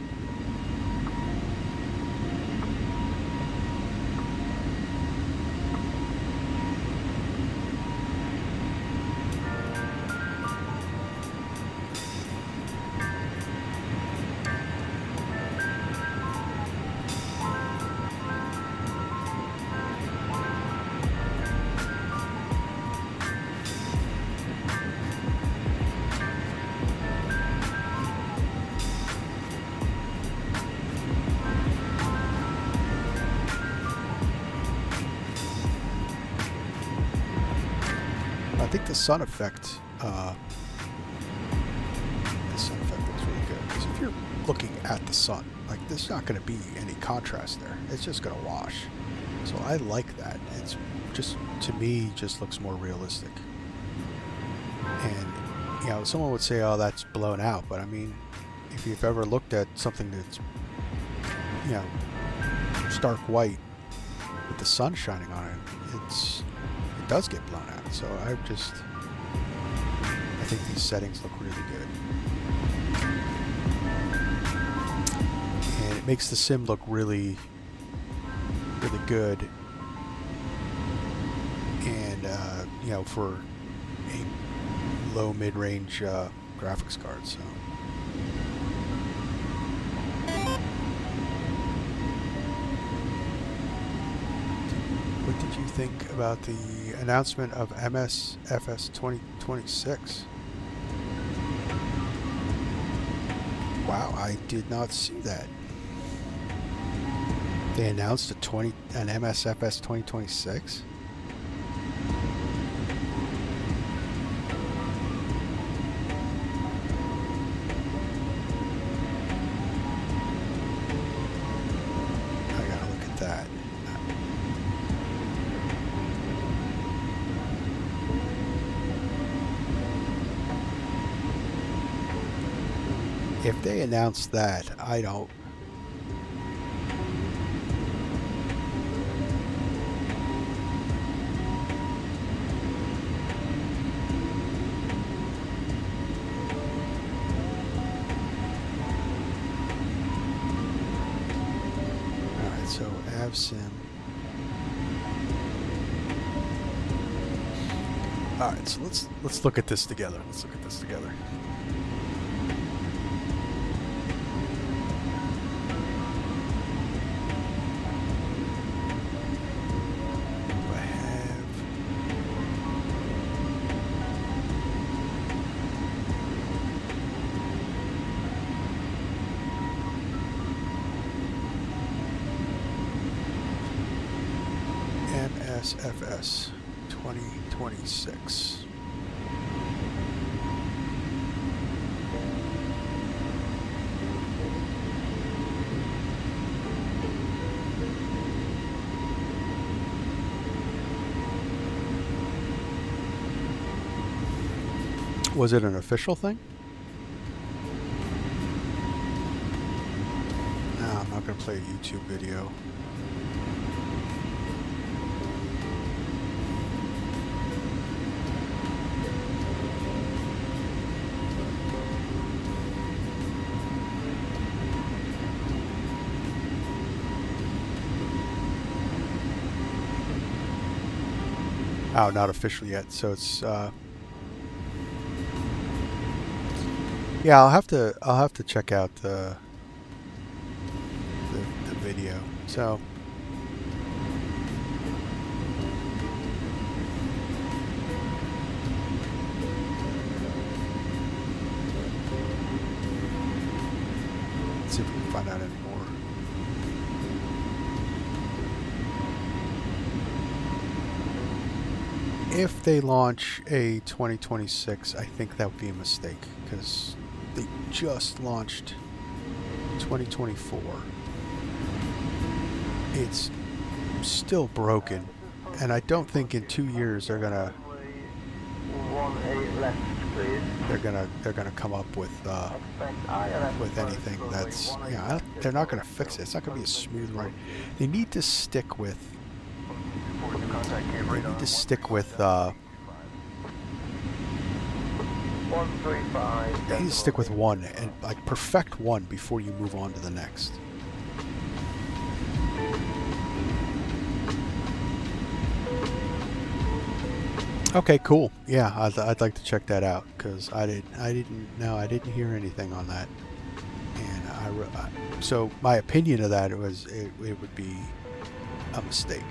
I think the sun effect looks really good, because if you're looking at the sun, like, there's not going to be any contrast there. It's just going to wash. So I like that. It's just, to me, just looks more realistic. And, you know, someone would say, oh, that's blown out. But I mean, if you've ever looked at something that's, you know, stark white with the sun shining on it, it does get blown out. So I think these settings look really good. And it makes the sim look really, really good. And, you know, for a low mid-range graphics card, so. What did you think about the announcement of MSFS 2026? Wow, I did not see that. They announced an MSFS 2026? If they announce that, I don't. Alright, so Avsim. Alright, so let's look at this together. Let's look at this together. MSFS 2026. Was it an official thing? No, I'm not going to play a YouTube video. Oh, not official yet. So it's yeah, I'll have to check out the video. So let's see if we can find out any more. If they launch a 2026, I think that would be a mistake because they just launched 2024. It's still broken, and I don't think in 2 years they're gonna come up with anything that's, you know, they're not gonna fix it. It's not gonna be a smooth ride. They need to stick with. They need to stick with. They need to stick with one and like perfect one before you move on to the next. Okay, cool. Yeah, I'd like to check that out because I didn't hear anything on that, and so my opinion of that it would be a mistake.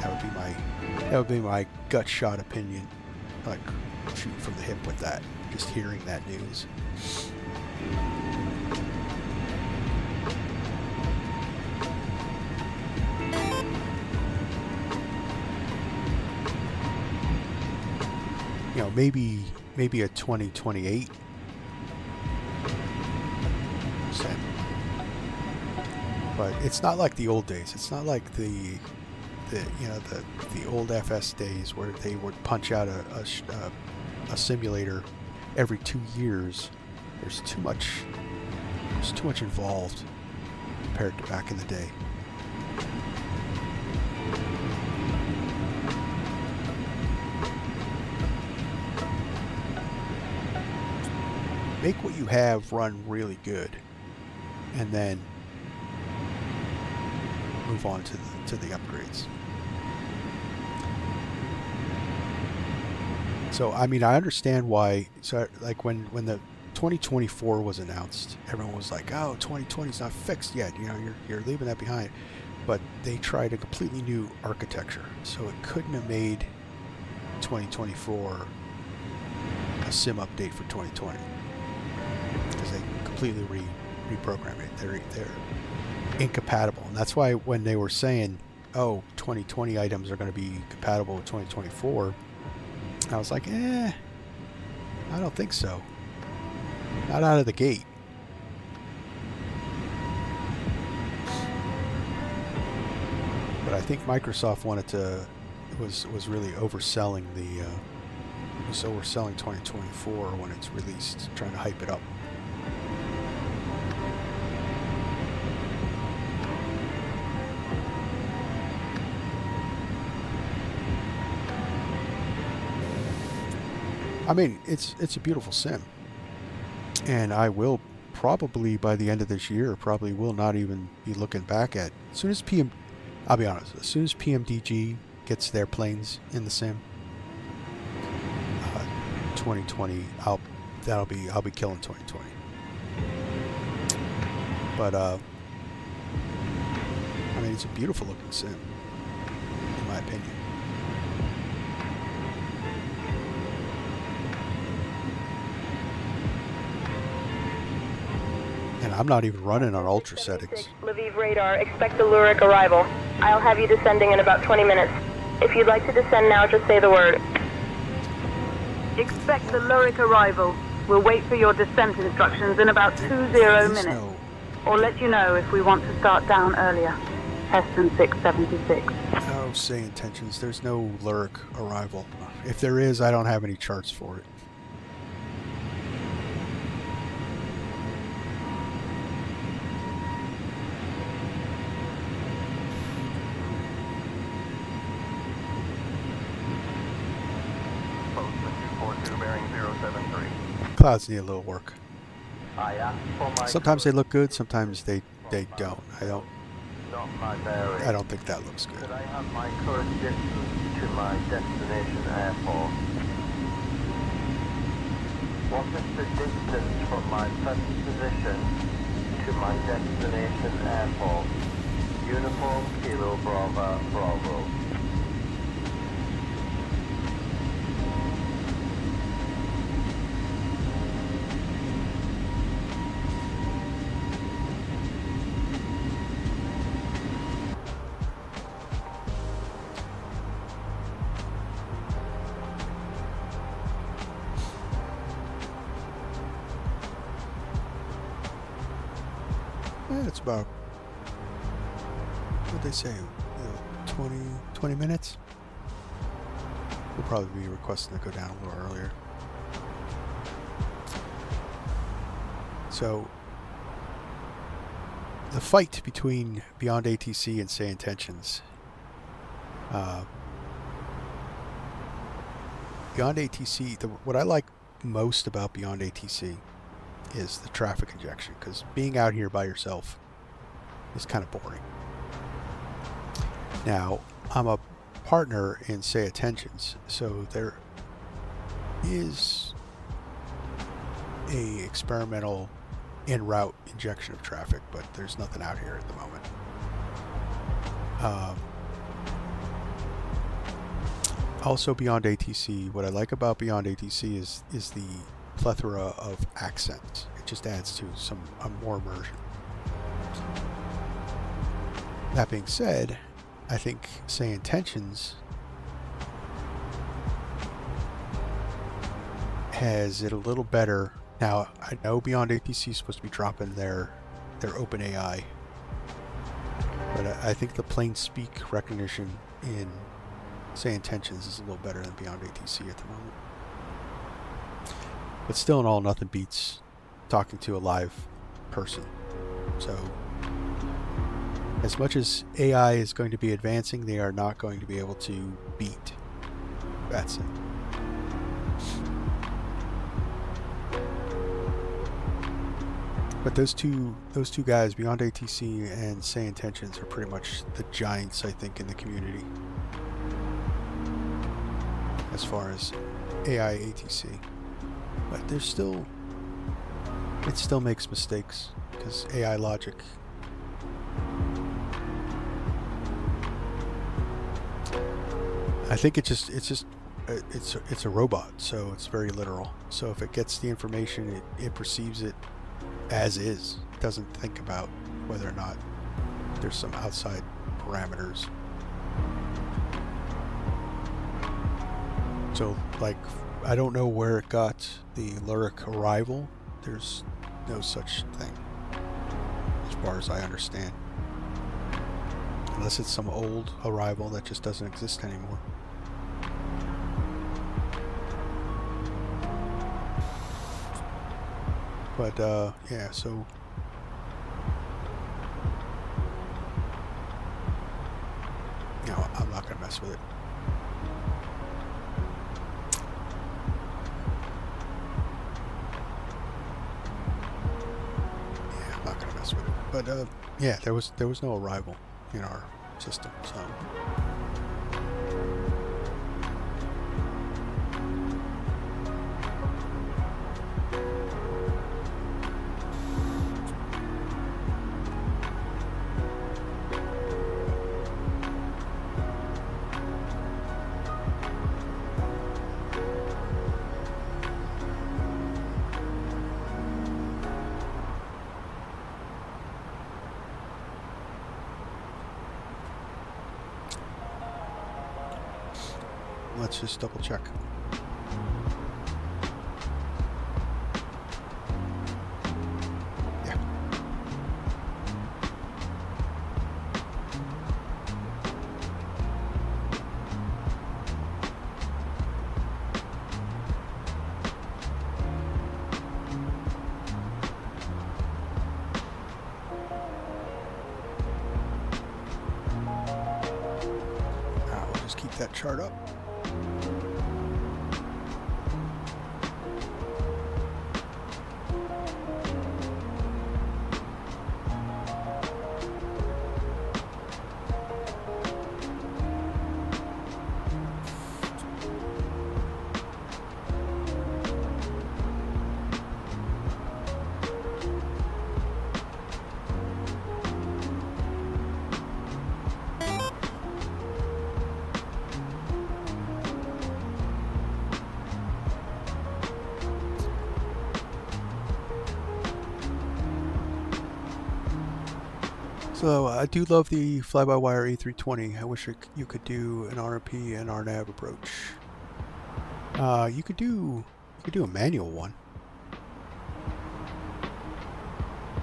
That would be my gut shot opinion, like shooting from the hip with that. Just hearing that news. You know, maybe a 2028. But it's not like the old days. It's not like the old FS days where they would punch out a simulator every 2 years. There's too much involved compared to back in the day. make what you have run really good, and then move on to the upgrades. So I mean, I understand why. So like when the 2024 was announced, everyone was like, "Oh, 2020 is not fixed yet. You know, you're leaving that behind." But they tried a completely new architecture, so it couldn't have made 2024 a sim update for 2020 because they completely reprogrammed it. They're incompatible, and that's why when they were saying, "Oh, 2020 items are going to be compatible with 2024," I was like, I don't think so. Not out of the gate. But I think Microsoft was really overselling was overselling 2024 when it's released, trying to hype it up. I mean, it's a beautiful sim, and I will probably by the end of this year probably will not even be looking back at. As soon as I'll be honest, as soon as PMDG gets their planes in the sim, 2020, I'll be killing 2020. But I mean, it's a beautiful looking sim, in my opinion. And I'm not even running on ultra settings. Lviv radar, expect the LURIK arrival. I'll have you descending in about 20 minutes. If you'd like to descend now, just say the word. Expect the LURIK arrival. We'll wait for your descent instructions in about 20 minutes. Or let you know if we want to start down earlier. Heston 676. Oh, say intentions. There's no LURIK arrival. If there is, I don't have any charts for it. Clouds need a little work. Sometimes they look good, sometimes they don't. I don't think that looks good. Could I have my current distance to my destination airport? What is the distance from my present position to my destination airport? Uniform Kilo Bravo Bravo. It's about, what'd they say, 20 minutes? We'll probably be requesting to go down a little earlier. So, the fight between Beyond ATC and Say Intentions. Beyond ATC, what I like most about Beyond ATC is the traffic injection, because being out here by yourself is kind of boring. Now, I'm a partner in Say Intentions, so there is a experimental en route injection of traffic, but there's nothing out here at the moment. Also, Beyond ATC, what I like about Beyond ATC is the plethora of accents. It just adds to more immersion. That being said, I think Say Intentions has it a little better. Now, I know Beyond ATC is supposed to be dropping their OpenAI, but I think the plain speak recognition in Say Intentions is a little better than Beyond ATC at the moment. But still in all, nothing beats talking to a live person. So, as much as AI is going to be advancing, they are not going to be able to beat Vatsim. But those two guys, Beyond ATC and Say Intentions, are pretty much the giants, I think, in the community as far as AI ATC. But there's still, it still makes mistakes because AI logic. I think it's a robot, so it's very literal. So if it gets the information, it perceives it as is. It doesn't think about whether or not there's some outside parameters. So, like, I don't know where it got the LURIK arrival. There's no such thing, as far as I understand. Unless it's some old arrival that just doesn't exist anymore. But, yeah, so... No, I'm not going to mess with it. Yeah, I'm not going to mess with it. But, yeah, there was no arrival in our system, so... Let's just double check. Yeah. We'll just keep that chart up. So I do love the FlybyWire A320. I wish you could do an RMP and RNAV approach. You could do a manual one,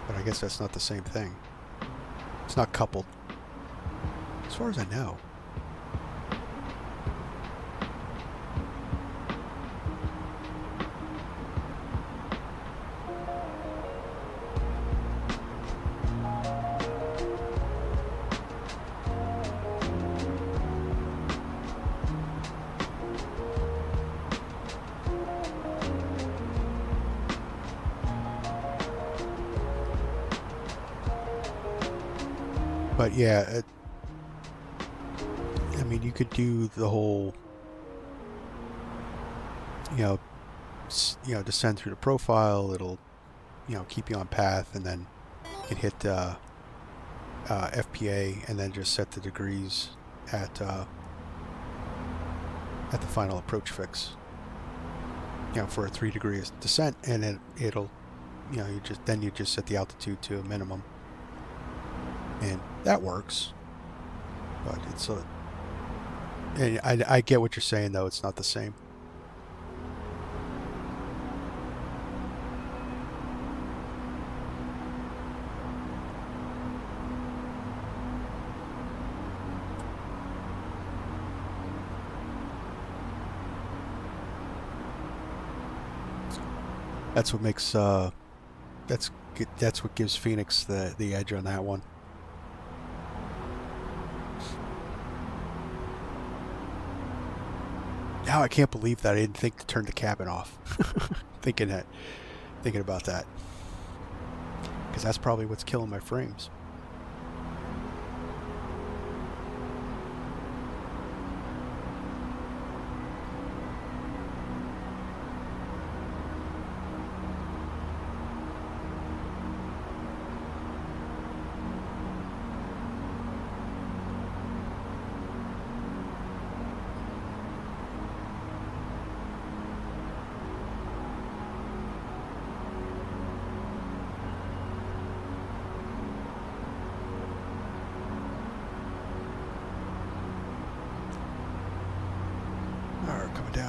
but I guess that's not the same thing. It's not coupled, as far as I know. But yeah, I mean, you could do the whole, descend through the profile. It'll, keep you on path, and then you can hit FPA, and then just set the degrees at the final approach fix. For a 3-degree descent, and it'll, you just set the altitude to a minimum. And that works, but it's a... And I get what you're saying, though. It's not the same. That's what makes... that's what gives Phoenix the edge on that one. Now I can't believe that I didn't think to turn the cabin off. thinking about that. because that's probably what's killing my frames.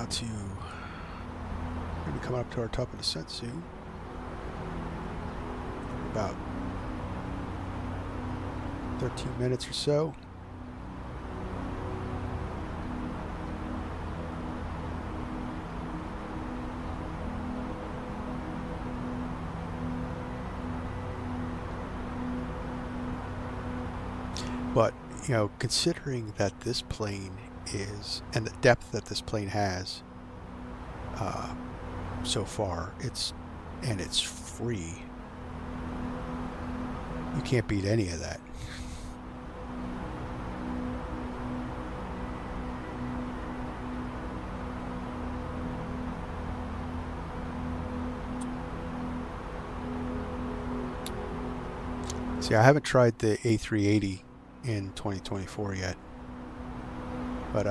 To maybe coming up to our top of descent soon. About 13 minutes or so. But, you know, considering that this plane is, and the depth that this plane has so far, it's free. You can't beat any of that. See, I haven't tried the A380 in 2024 yet. But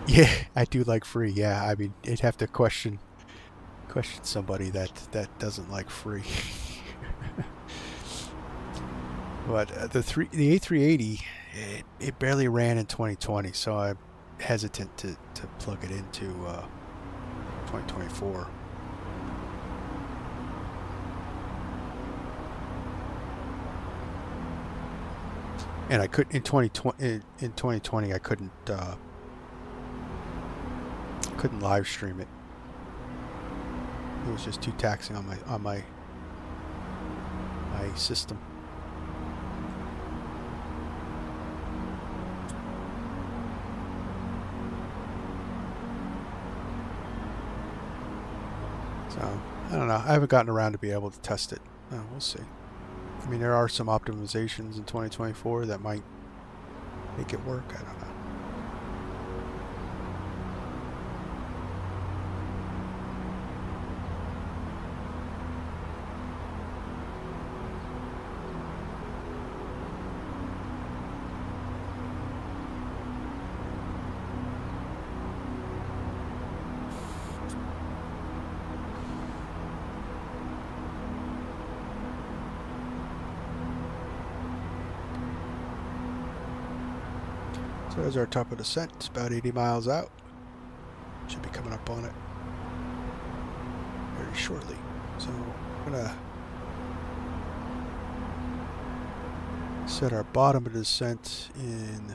yeah, I do like free. Yeah, I mean, you'd have to question somebody that doesn't like free. But the A380, it barely ran in 2020, so I'm hesitant to plug it into 2024. And I could in 2020 I couldn't live stream it. It was just too taxing on my system. So I don't know. I haven't gotten around to be able to test it. We'll see. I mean, there are some optimizations in 2024 that might make it work. I don't know. So there's our top of descent. It's about 80 miles out. Should be coming up on it very shortly. So I'm gonna set our bottom of descent in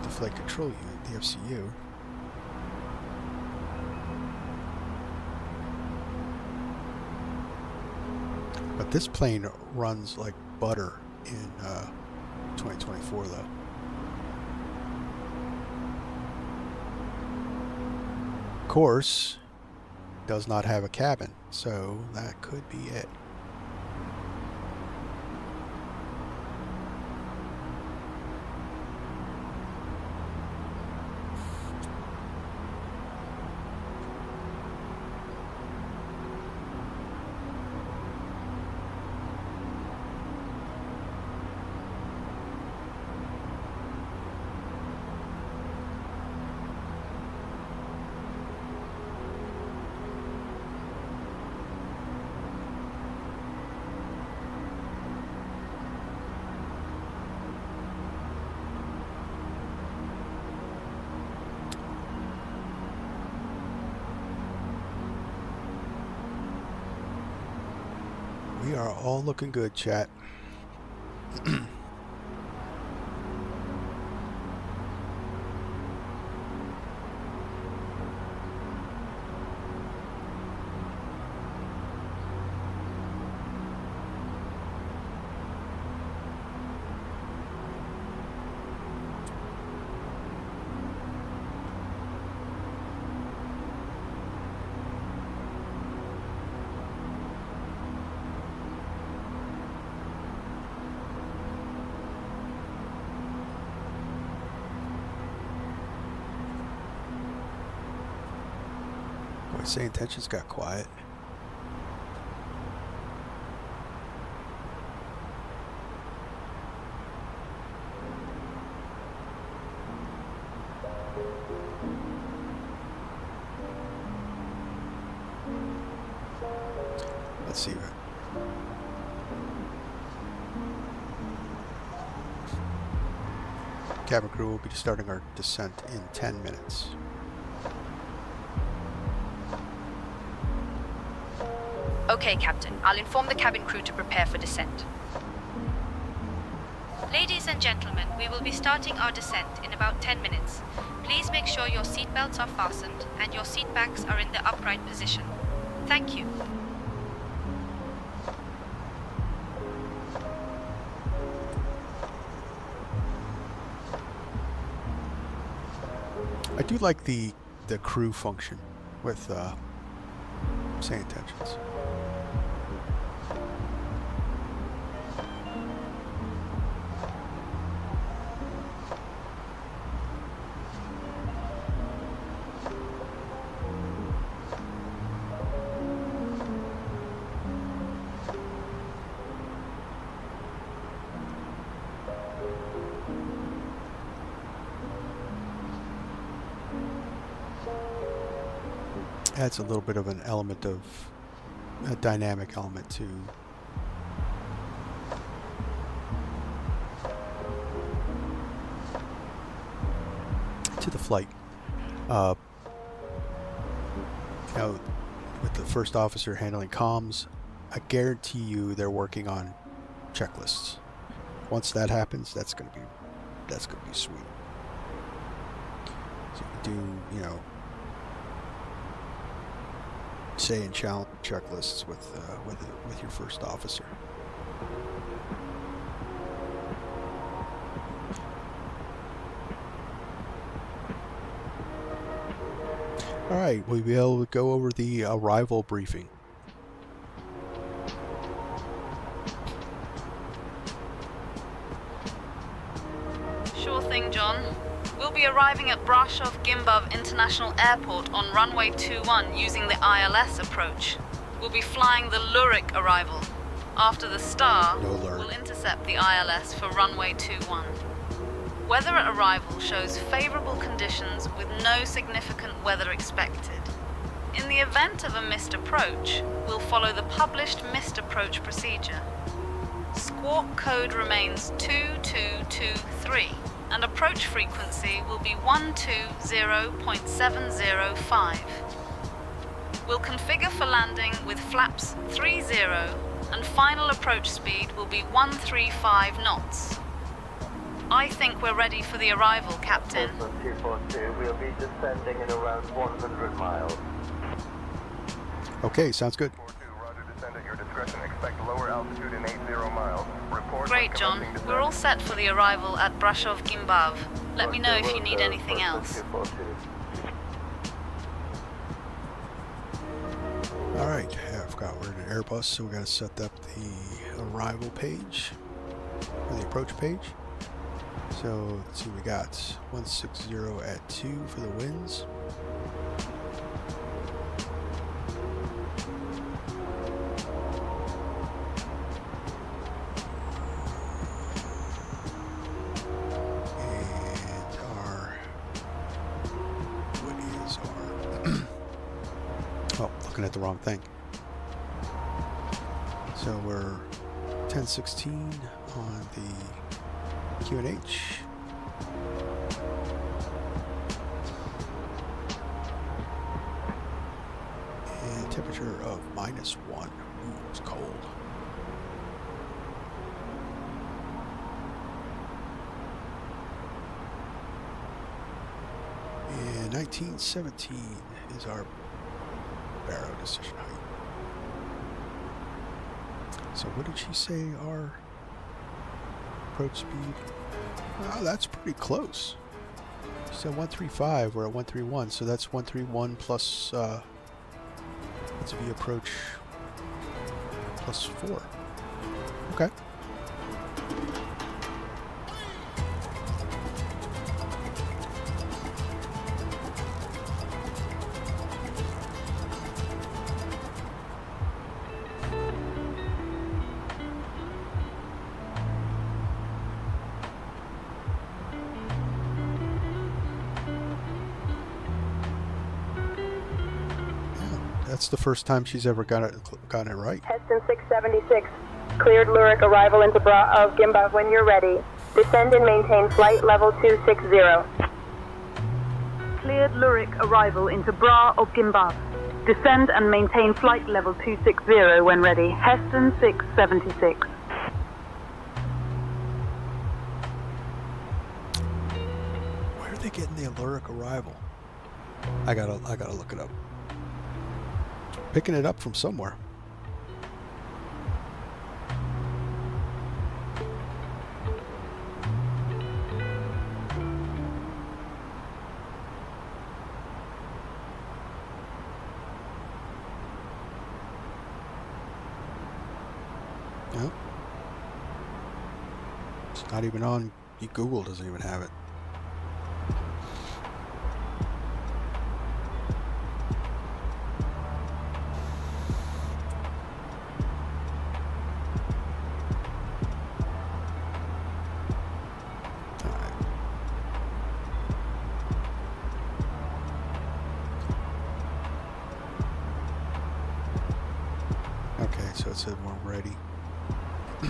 the flight control unit, the FCU. But this plane runs like butter in 2024 though. Of course, does not have a cabin, so that could be it. We are all looking good, chat. Boy, say intentions got quiet. Let's see. Cabin crew will be starting our descent in 10 minutes. Okay, Captain. I'll inform the cabin crew to prepare for descent. Ladies and gentlemen, we will be starting our descent in about 10 minutes. Please make sure your seatbelts are fastened and your seat backs are in the upright position. Thank you. I do like the crew function with say intentions. Adds a little bit of an element of a dynamic element to the flight. You know, with the first officer handling comms, I guarantee you they're working on checklists. Once that happens, that's gonna be sweet. So you can do, you know, say and challenge checklists with your first officer. All right, we'll be able to go over the arrival briefing. Sure thing, John. We'll be arriving at Brasov-Ghimbav International Airport on runway 21 using the ILS approach. We'll be flying the LURIK arrival. After the star, we'll intercept the ILS for runway 21. Weather at arrival shows favorable conditions with no significant weather expected. In the event of a missed approach, we'll follow the published missed approach procedure. Squawk code remains 2223. And approach frequency will be 120.705. We'll configure for landing with flaps 30 and final approach speed will be 135 knots. I think we're ready for the arrival, Captain. 242, we'll be descending in around 100 miles. Okay, sounds good. Roger, descend at your discretion. Expect lower altitude in 80 miles. Great, John. We're all set for the arrival at Brasov-Ghimbav. Let me know if you need anything else. Alright, I forgot we're in an Airbus, so we got to set up the arrival page, or the approach page. So, let's see, we got 160 at 2 for the winds. At the wrong thing. So we're 1016 on the QNH. And temperature of -1. Ooh, it's cold. And 1917 is our barrow decision height. So what did she say our approach speed? Oh, that's pretty close. She said 135, we're at 131, so that's 131 plus that's V approach plus 4. Okay. That's the first time she's ever gotten it right. Heston 676, cleared LURIK arrival into Brasov-Ghimbav when you're ready. Descend and maintain flight level 260. Cleared LURIK arrival into Brasov-Ghimbav. Descend and maintain flight level 260 when ready. Heston 676. Where are they getting the LURIK arrival? I gotta look it up. Picking it up from somewhere. Nope. It's not even on. Google doesn't even have it. Okay, so it said we're ready. We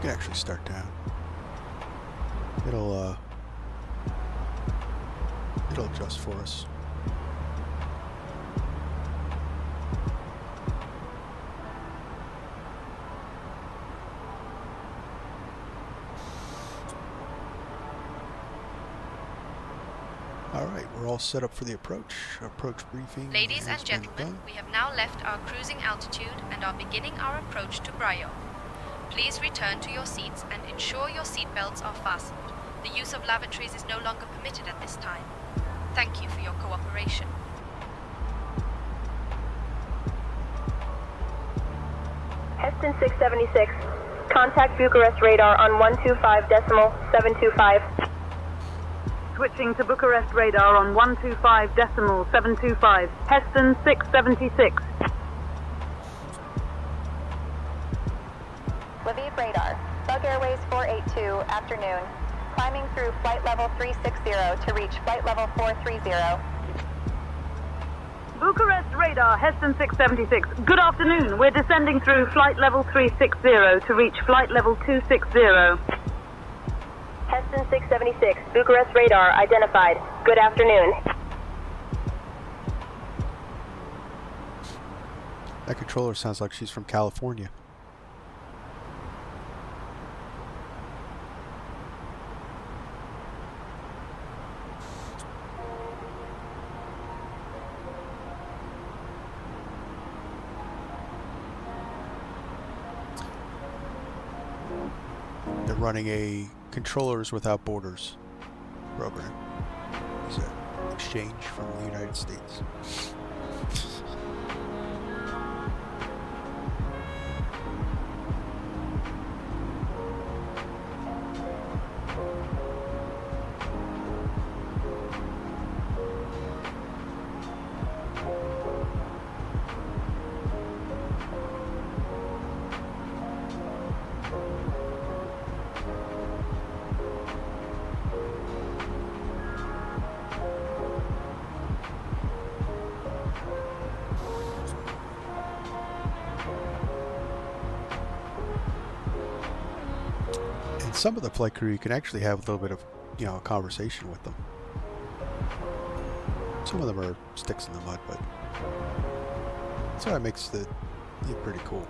can actually start down. It'll adjust for us. Alright, we're all set up for the approach. Approach briefing. Ladies and gentlemen, we have now left our cruising altitude and are beginning our approach to Brasov. Please return to your seats and ensure your seatbelts are fastened. The use of lavatories is no longer permitted at this time. Thank you for your cooperation. Heston 676, contact Bucharest radar on 125.725. Switching to Bucharest radar on 125.725. Heston 676. Lviv radar, Bug Airways 482, afternoon. Climbing through flight level 360 to reach flight level 430. Bucharest radar, Heston 676. Good afternoon. We're descending through flight level 360 to reach flight level 260. Heston 676, Bucharest radar identified. Good afternoon. That controller sounds like she's from California. They're running a Controllers Without Borders program. It's an exchange from the United States. Some of the flight crew, you can actually have a little bit of, a conversation with them. Some of them are sticks in the mud, but that's what makes it pretty cool.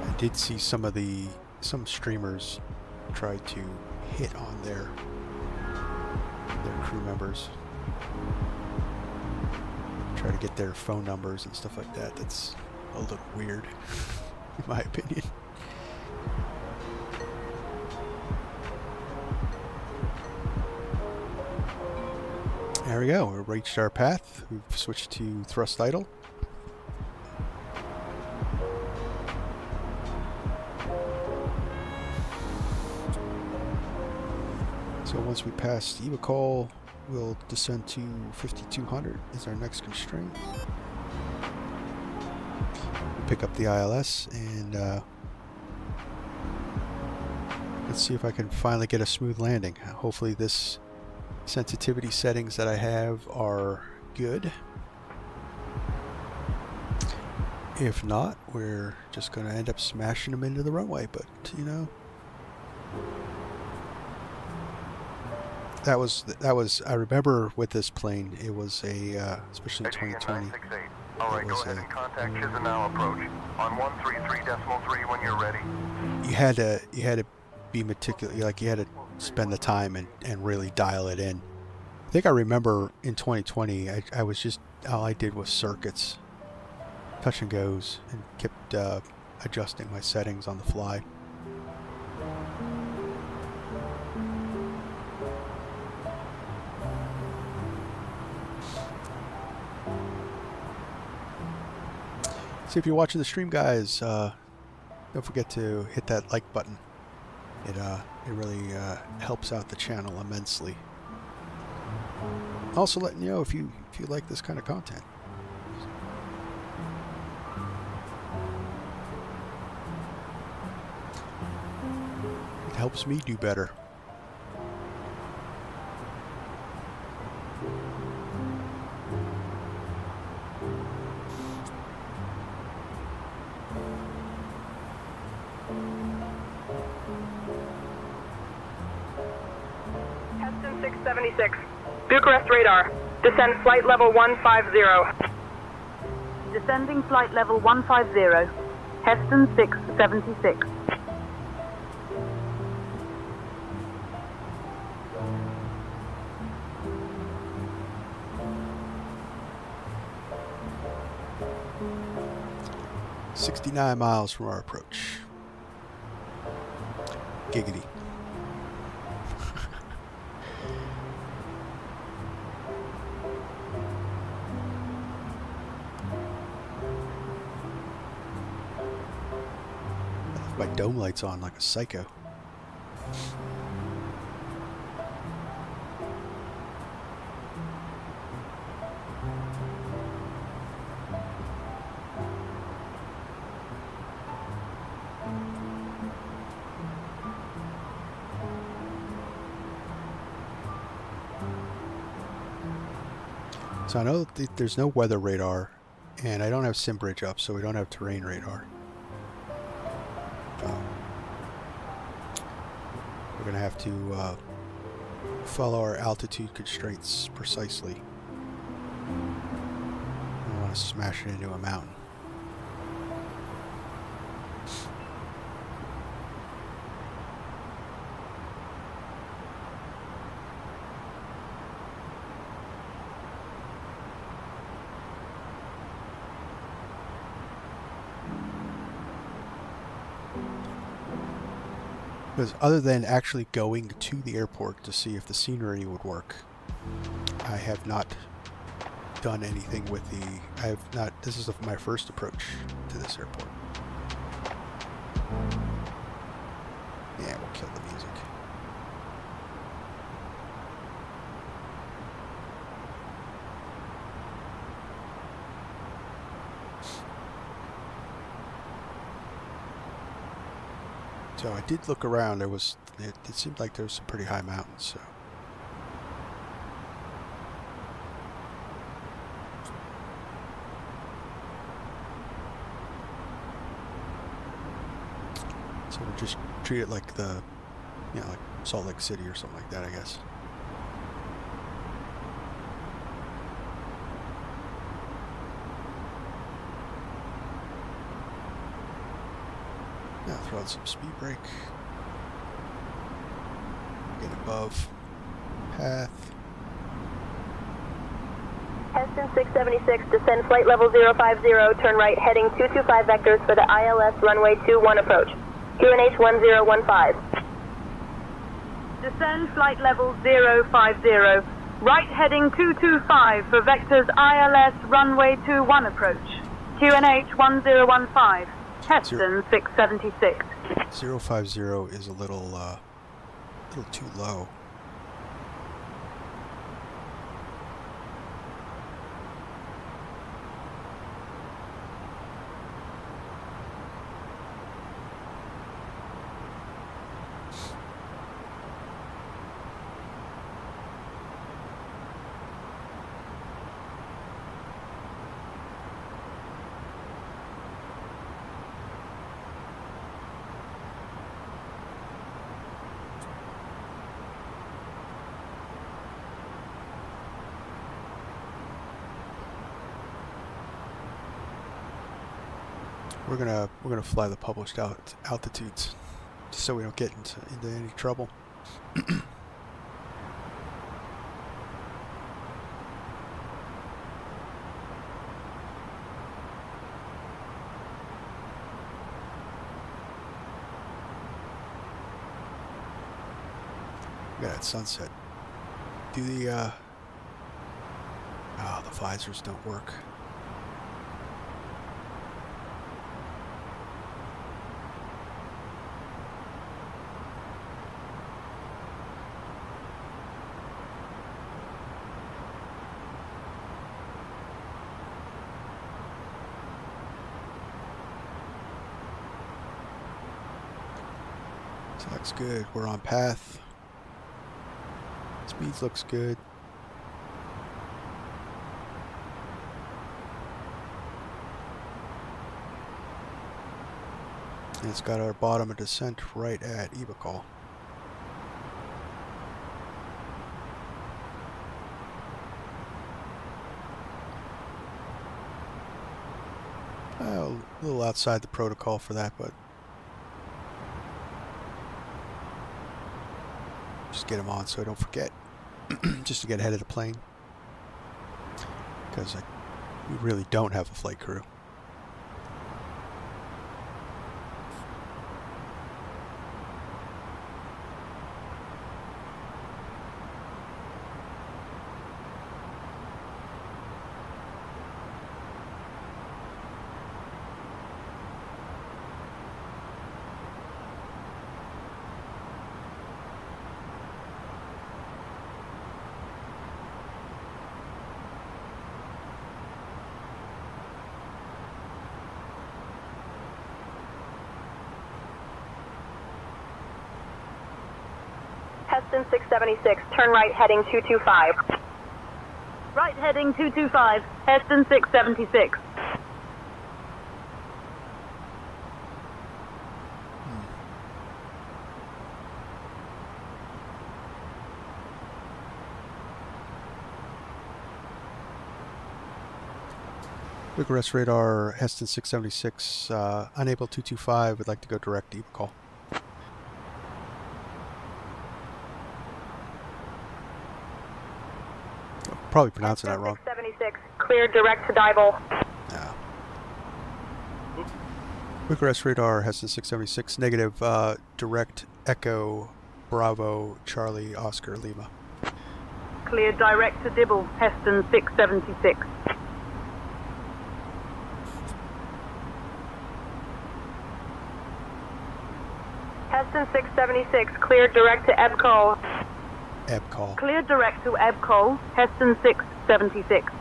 I did see some streamers try to hit on their crew members, try to get their phone numbers and stuff like that. That's a little weird, in my opinion. There we go. We've reached our path. We've switched to thrust idle. once we pass EYVI-LRBV, we'll descend to 5200 is our next constraint. Pick up the ILS and let's see if I can finally get a smooth landing. Hopefully this sensitivity settings that I have are good. If not, we're just going to end up smashing them into the runway, but you know, that was I remember with this plane, it was a especially in 2020. Alright, go ahead and contact Chisinau approach on 133.3 when you're ready. You had to be meticulous, like you had to spend the time and really dial it in. I think I remember in 2020 I was just, all I did was circuits, touch and goes, and kept adjusting my settings on the fly. So if you're watching the stream, guys, don't forget to hit that like button. It really helps out the channel immensely. Also letting you know if you like this kind of content. It helps me do better. Heston 676. Bucharest radar. Descend flight level 150. Descending flight level 150. Heston 676. .69 miles from our approach. Giggity. My dome lights on like a psycho. So I know that there's no weather radar, and I don't have SimBridge up, so we don't have terrain radar. We're going to have to follow our altitude constraints precisely. I don't want to smash it into a mountain. Because other than actually going to the airport to see if the scenery would work, I have not done anything with the, I have not, this is my first approach to this airport. Yeah, we'll kill the music. So I did look around. There was, it seemed like there was some pretty high mountains. So we'll just treat it like the, you know, like Salt Lake City or something like that, I guess. Now throw out some speed brake. Get above path. Heston 676, descend flight level 050, turn right, heading 225 vectors for the ILS runway 21 approach. QNH 1015. Descend flight level 050, right heading 225 for vectors ILS runway 21 approach. QNH 1015. Heston 676. 050 is a little too low. We're gonna fly the published altitudes, just so we don't get into any trouble. Look at that sunset. Do the oh, the visors don't work. So that's good. We're on path. Speed looks good. And it's got our bottom of descent right at EYVI-LRBV. A little outside the protocol for that, but just get them on so I don't forget. Just to get ahead of the plane, because we really don't have a flight crew. Heston 676, turn right heading 225. Right heading 225, Heston 676. Quick arrest radar, Heston 676, unable 225, would like to go direct to EYVI-LRBV. Probably pronouncing that wrong. 676, clear direct to Dibble. Yeah. Quick arrest radar, Heston 676, negative, direct Echo, Bravo, Charlie, Oscar, Lima. Clear direct to Dibble, Heston 676. Heston 676, clear direct to EYVI-LRBV. EYVI-LRBV. Clear direct to EYVI-LRBV, Heston 676.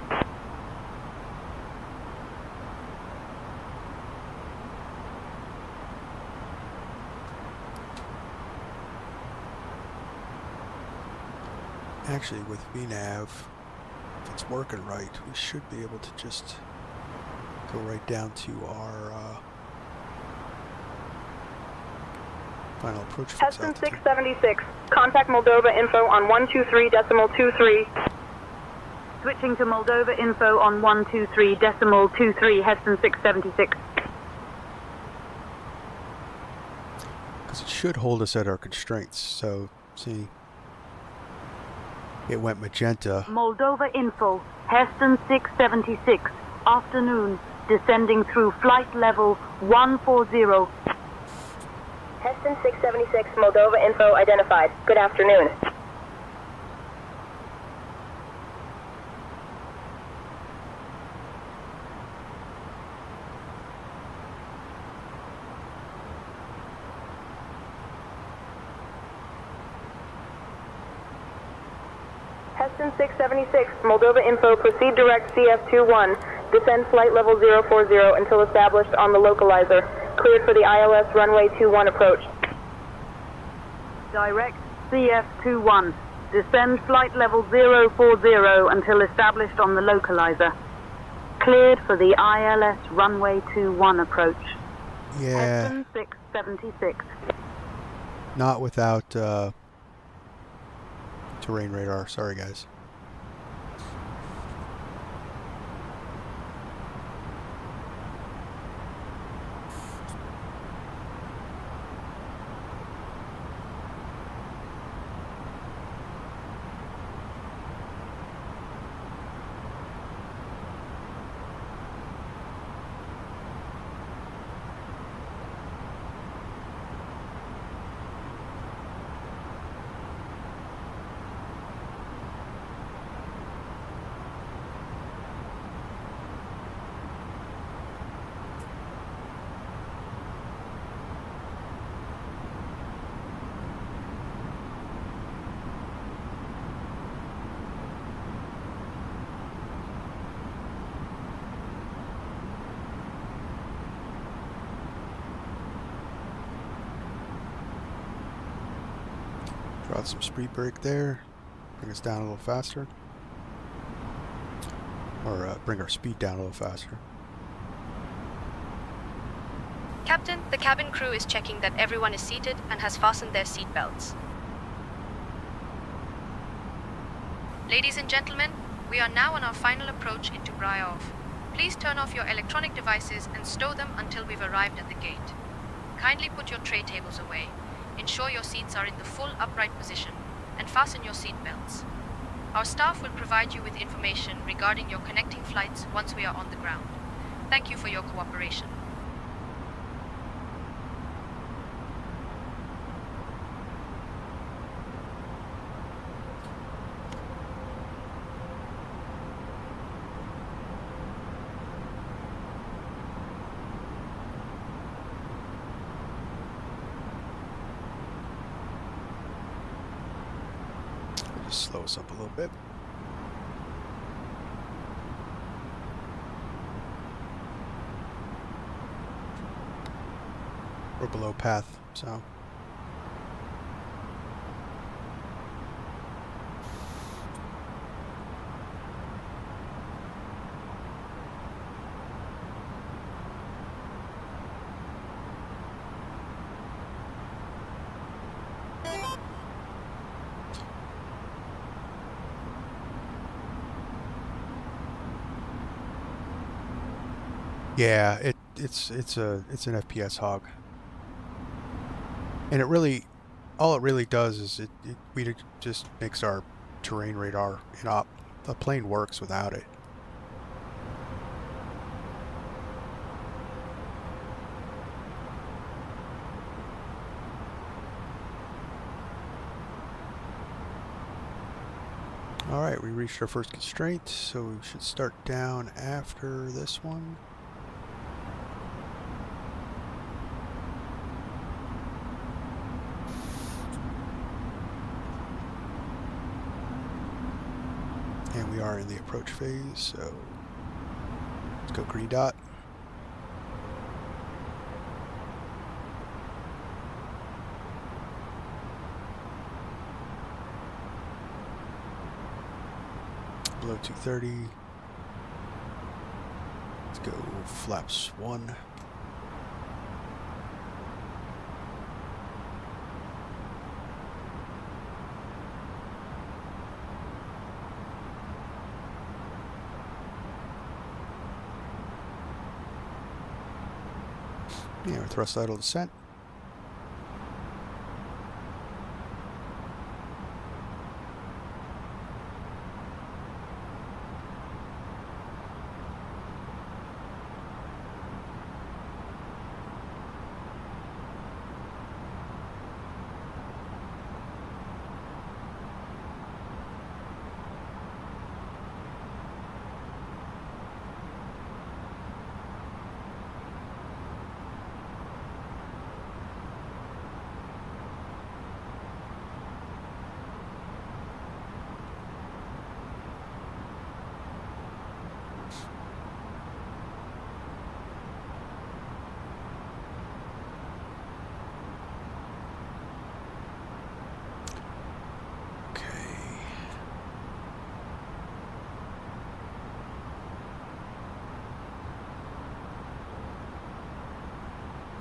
Actually, with VNAV, if it's working right, we should be able to just go right down to our final approach fix Heston altitude. 676, contact Moldova info on 123.23. Switching to Moldova info on 123.23, Heston 676. Because it should hold us at our constraints. So, see, it went magenta. Moldova info, Heston 676, afternoon, descending through flight level 140. Heston 676, Moldova info identified. Good afternoon. Heston 676, Moldova info, proceed direct CF21. Descend flight level 040 until established on the localizer. Cleared for the ILS runway 21 approach. Direct CF21. Descend flight level 040 until established on the localizer. Cleared for the ILS runway 21 approach. Yeah. Heston 676. Not without terrain radar. Sorry, guys. Throw out some speed brake there. Bring us down a little faster. Or bring our speed down a little faster. Captain, the cabin crew is checking that everyone is seated and has fastened their seat belts. Ladies and gentlemen, we are now on our final approach into Brasov. Please turn off your electronic devices and stow them until we've arrived at the gate. Kindly put your tray tables away. Ensure your seats are in the full upright position and fasten your seat belts. Our staff will provide you with information regarding your connecting flights once we are on the ground. Thank you for your cooperation. Slow us up a little bit. We're below path, so. Yeah, it's an FPS hog, and all it really does is it just makes our terrain radar inop. The plane works without it. All right, we reached our first constraint, so we should start down after this one. And we are in the approach phase, so let's go green dot. Below 230. Let's go flaps 1. Yeah, we're thrust idle descent.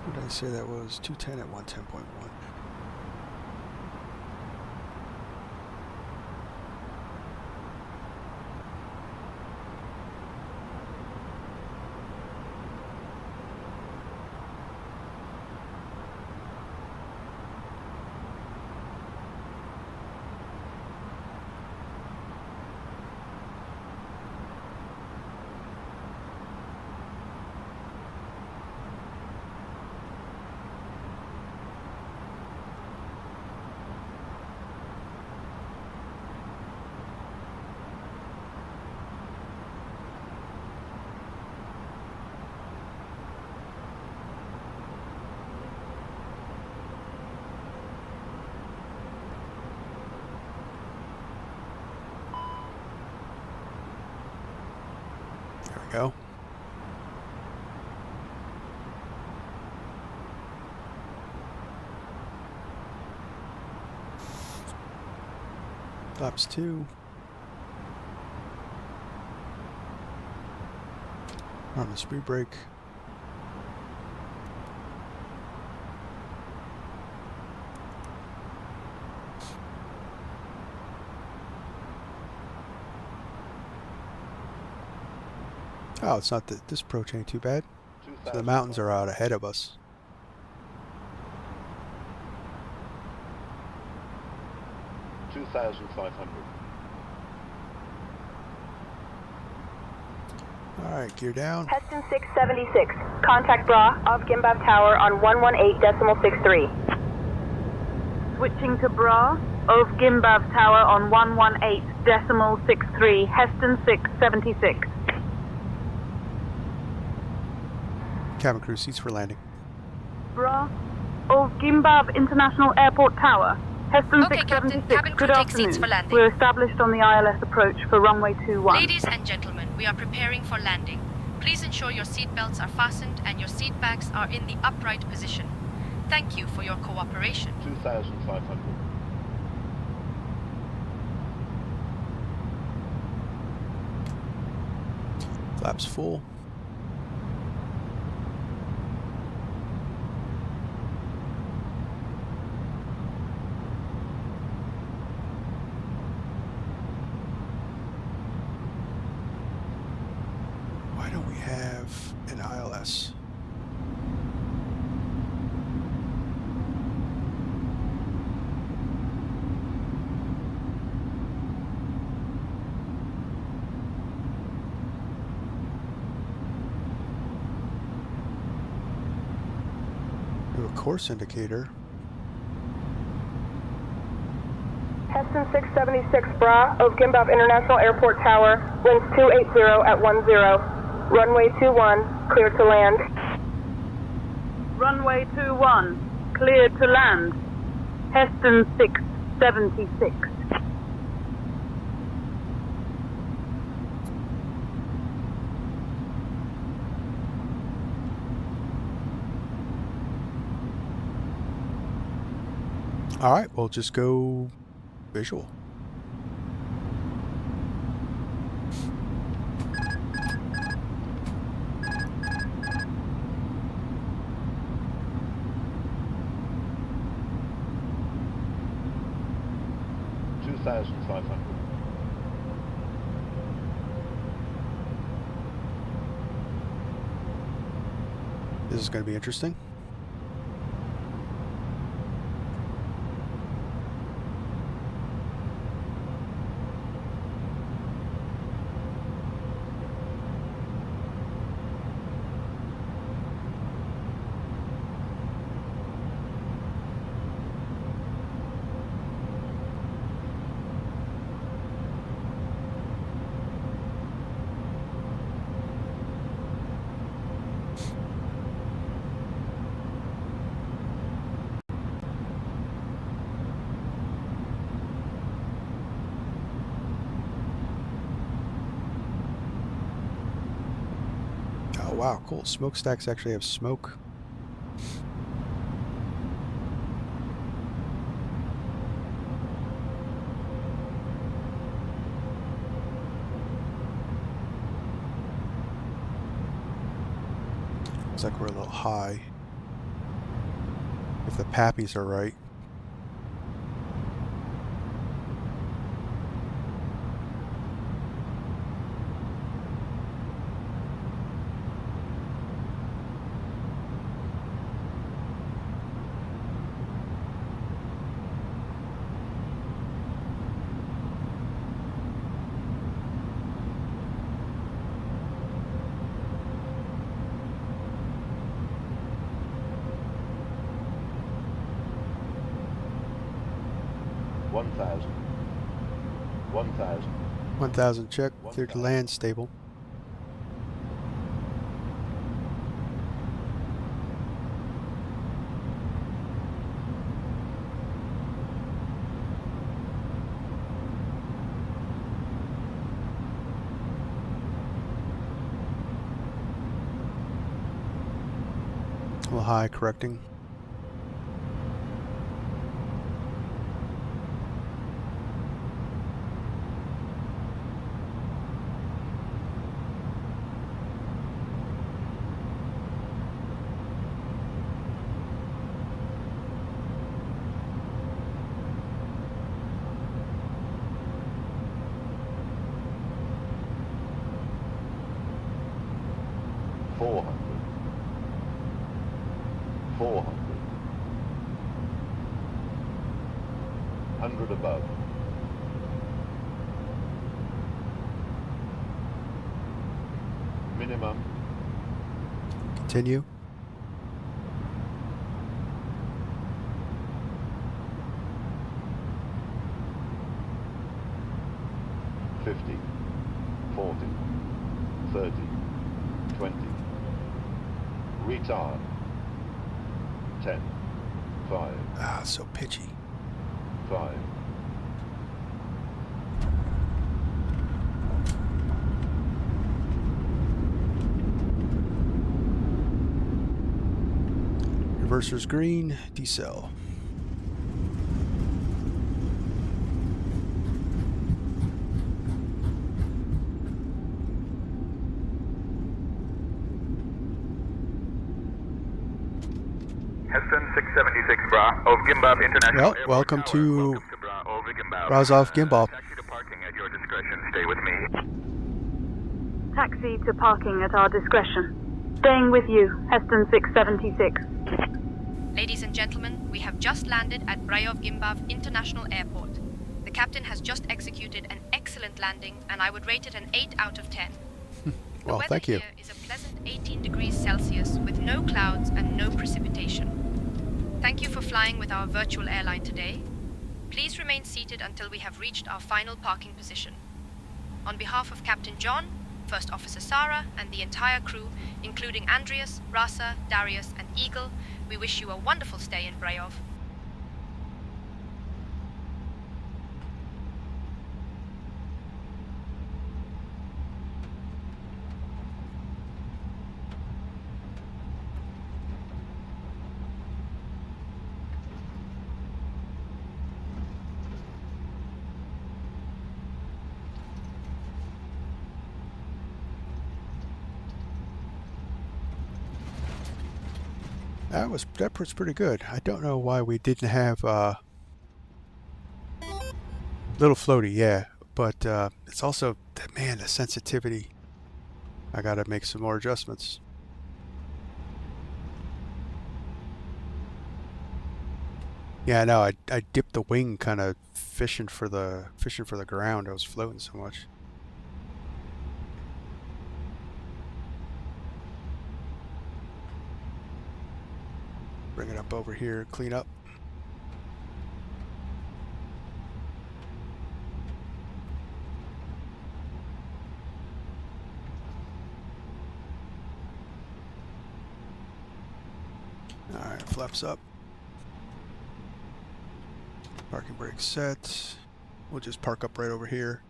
What did I say that was? 210 at 110.1. Go. Flaps 2. On the speed brake. Oh, it's not that this approach ain't too bad. So the mountains are out ahead of us. 2,500. Alright, gear down. Heston 676. Contact Brasov-Ghimbav Tower on 118.63. Switching to Brasov-Ghimbav Tower on 118.63. Heston 676. Cabin crew, seats for landing. Brasov-Ghimbav International Airport Tower. Heston Okay, 676. Captain. Cabin crew Good takes seats for afternoon. landing. We're established on the ILS approach for runway 21. Ladies and gentlemen, we are preparing for landing. Please ensure your seat belts are fastened and your seat backs are in the upright position. Thank you for your cooperation. 2,500. Flaps full. Why don't we have an ILS? Do a course indicator. Heston 676. Brasov-Ghimbav International Airport Tower. Winds 280 at 10. Runway 21. Clear to land. Runway 21. Cleared to land. Heston 676. All right, we'll just go visual. This is going to be interesting. Oh wow, cool. Smokestacks actually have smoke. Looks like we're a little high. If the pappies are right. $1,000. 1,000 check. Clear to land. Stable. A little high, correcting. 400. 400. 100 above. Minimum. Continue. $50, $40, $30, $20. Retard. 10, 5. Ah, so pitchy. 5. Reverser's green, decel. Heston 676 Brasov-Ghimbav International Well, Airport welcome Tower. to Welcome to Brasov-Ghimbav. Brasov-Ghimbav. Taxi to parking at your discretion. Stay with me. Taxi to parking at our discretion. Staying with you, Heston 676. Ladies and gentlemen, we have just landed at Brasov-Ghimbav International Airport. The captain has just executed an excellent landing, and I would rate it an 8 out of 10. Well, the weather thank you. here is a pleasant 18 degrees Celsius with no clouds and no precipitation. Thank you for flying with our virtual airline today. Please remain seated until we have reached our final parking position. On behalf of Captain John, First Officer Sarah, and the entire crew, including Andreas, Rasa, Darius, and Eagle, we wish you a wonderful stay in Brasov. That was pretty good. I don't know why we didn't have little floaty, yeah, but it's also, man, the sensitivity. I gotta make some more adjustments. Yeah, no, I dipped the wing, kind of fishing for the ground. I was floating so much. Bring it up over here, clean up. Alright, flaps up. Parking brake set. We'll just park up right over here.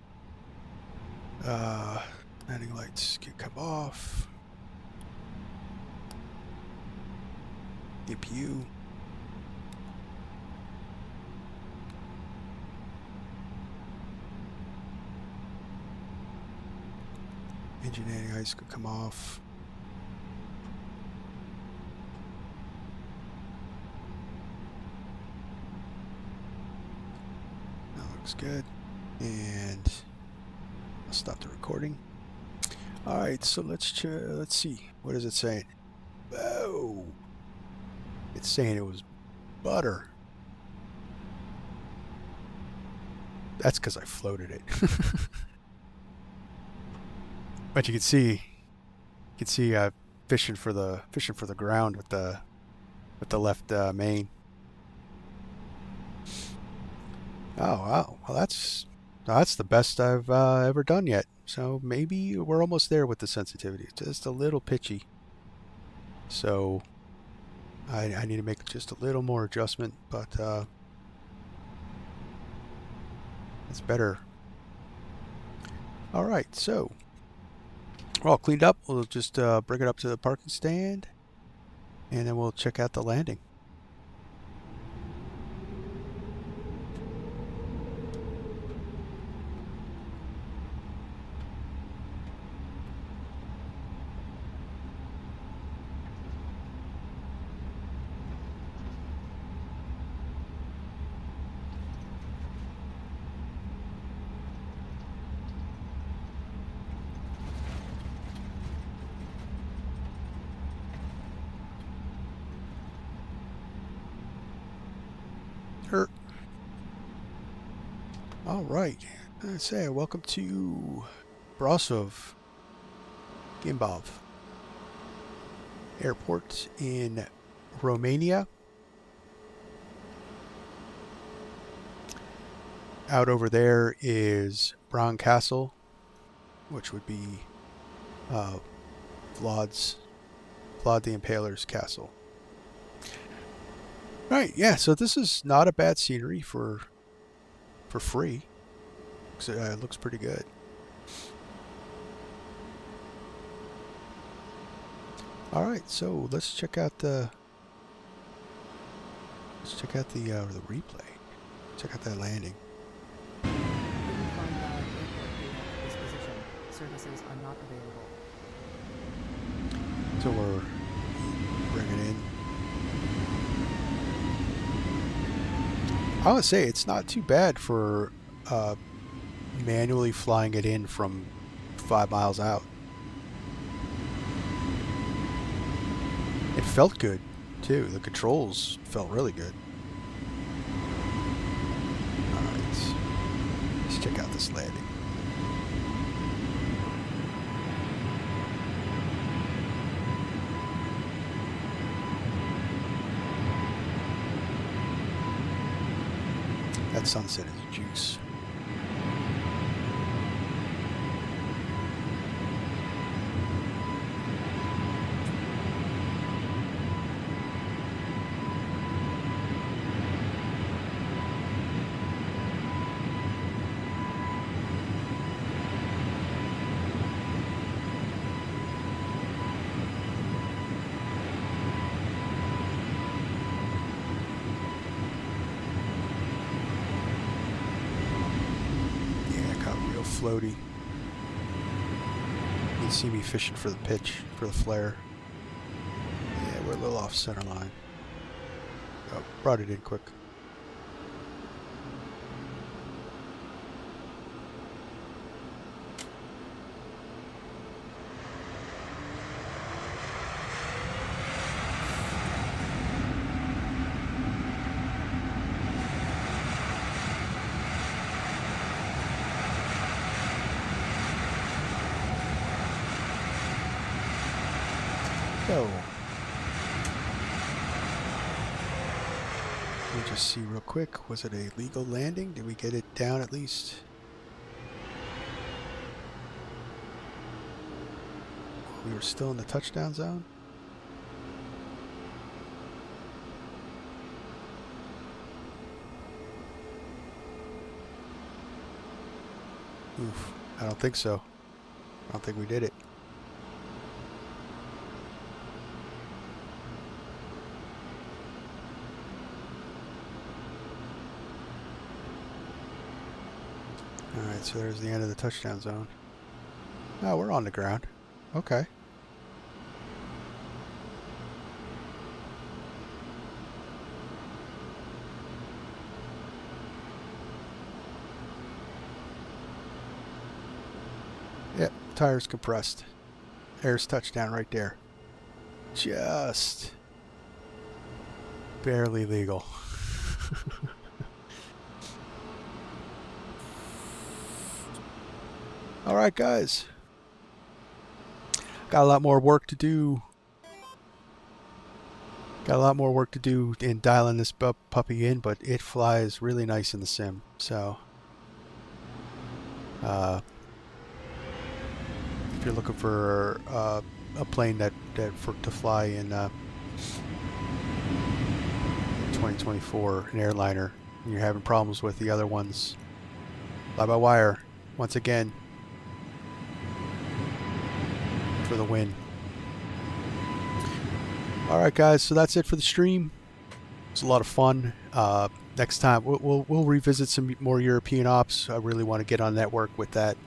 Landing lights can come off. CPU. Engineering ice could come off. That looks good. And I'll stop the recording. All right, so let's see. What is it saying? Whoa. It's saying it was butter. That's because I floated it. But you can see fishing for the ground with the left main. Oh wow! Well, that's the best I've ever done yet. So maybe we're almost there with the sensitivity. Just a little pitchy. So I need to make just a little more adjustment, but it's better. All right, so we're all cleaned up. We'll just bring it up to the parking stand, and then we'll check out the landing. All right. I say welcome to Brasov-Ghimbav Airport in Romania. Out over there is Brown Castle, which would be Vlad the Impaler's castle. Right, yeah, so this is not a bad scenery for free. It looks pretty good. All right, so let's check out the replay. Check out that landing. Services are not available. So we're bringing in. I would say it's not too bad for manually flying it in from 5 miles out. It felt good too. The controls felt really good. Alright, let's check out this landing. That sunset is juice. Floaty. You can see me fishing for the pitch, for the flare. Yeah, we're a little off center line. Oh, brought it in quick. So, let me just see real quick. Was it a legal landing? Did we get it down at least? We were still in the touchdown zone? Oof, I don't think so. I don't think we did it. Alright, so there's the end of the touchdown zone. Oh, we're on the ground. Okay. Yep, tires compressed. There's touchdown right there. Just barely legal. Alright guys, got a lot more work to do. Got a lot more work to do in dialing this puppy in, but it flies really nice in the sim. So, if you're looking for a plane to fly in 2024, an airliner, and you're having problems with the other ones, FlybyWire, once again, for the win. Alright guys, so that's it for the stream. It's a lot of fun. Next time we'll revisit some more European ops. I really want to get on network with that.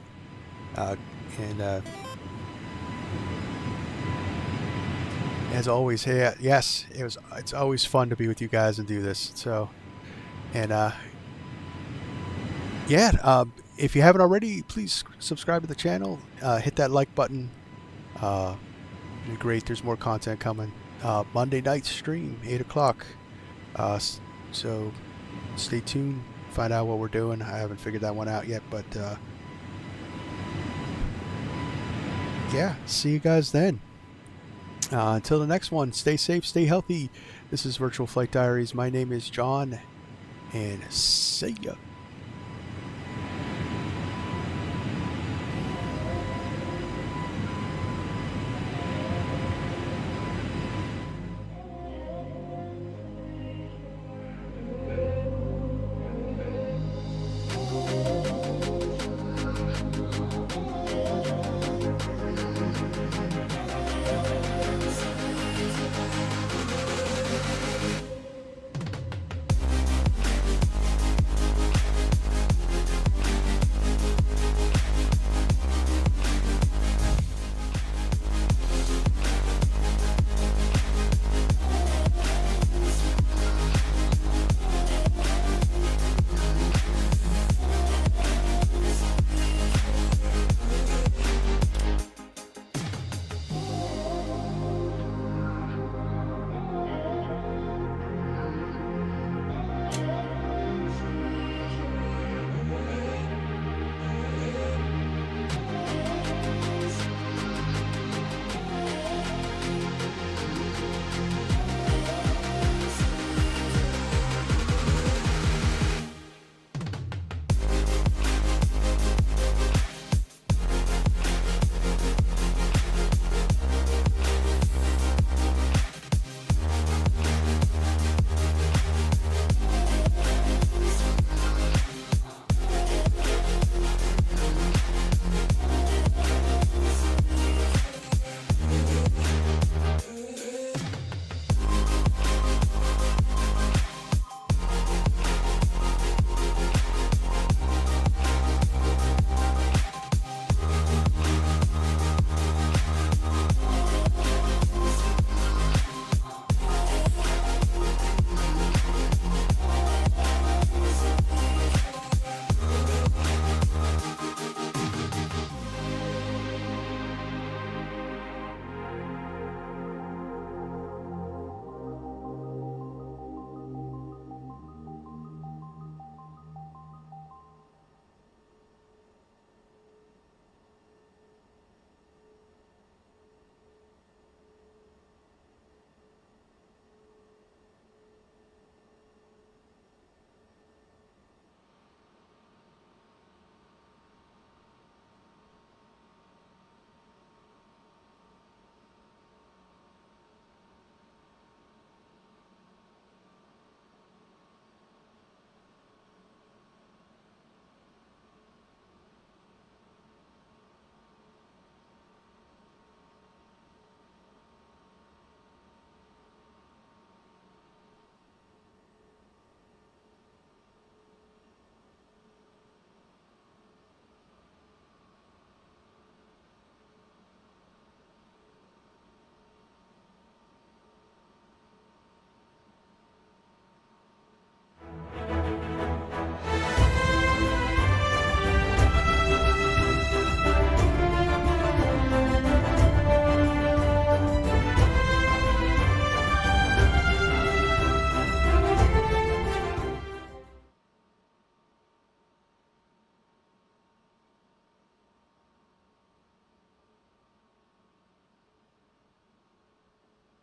As always, hey, yes, it's always fun to be with you guys and do this. So, and yeah, if you haven't already, please subscribe to the channel. Hit that like button. It'd be great. There's more content coming. Monday night stream, 8 o'clock. So stay tuned, find out what we're doing. I haven't figured that one out yet, but yeah, see you guys then. Until the next one, stay safe, stay healthy. This is Virtual Flight Diaries. My name is John, and see ya.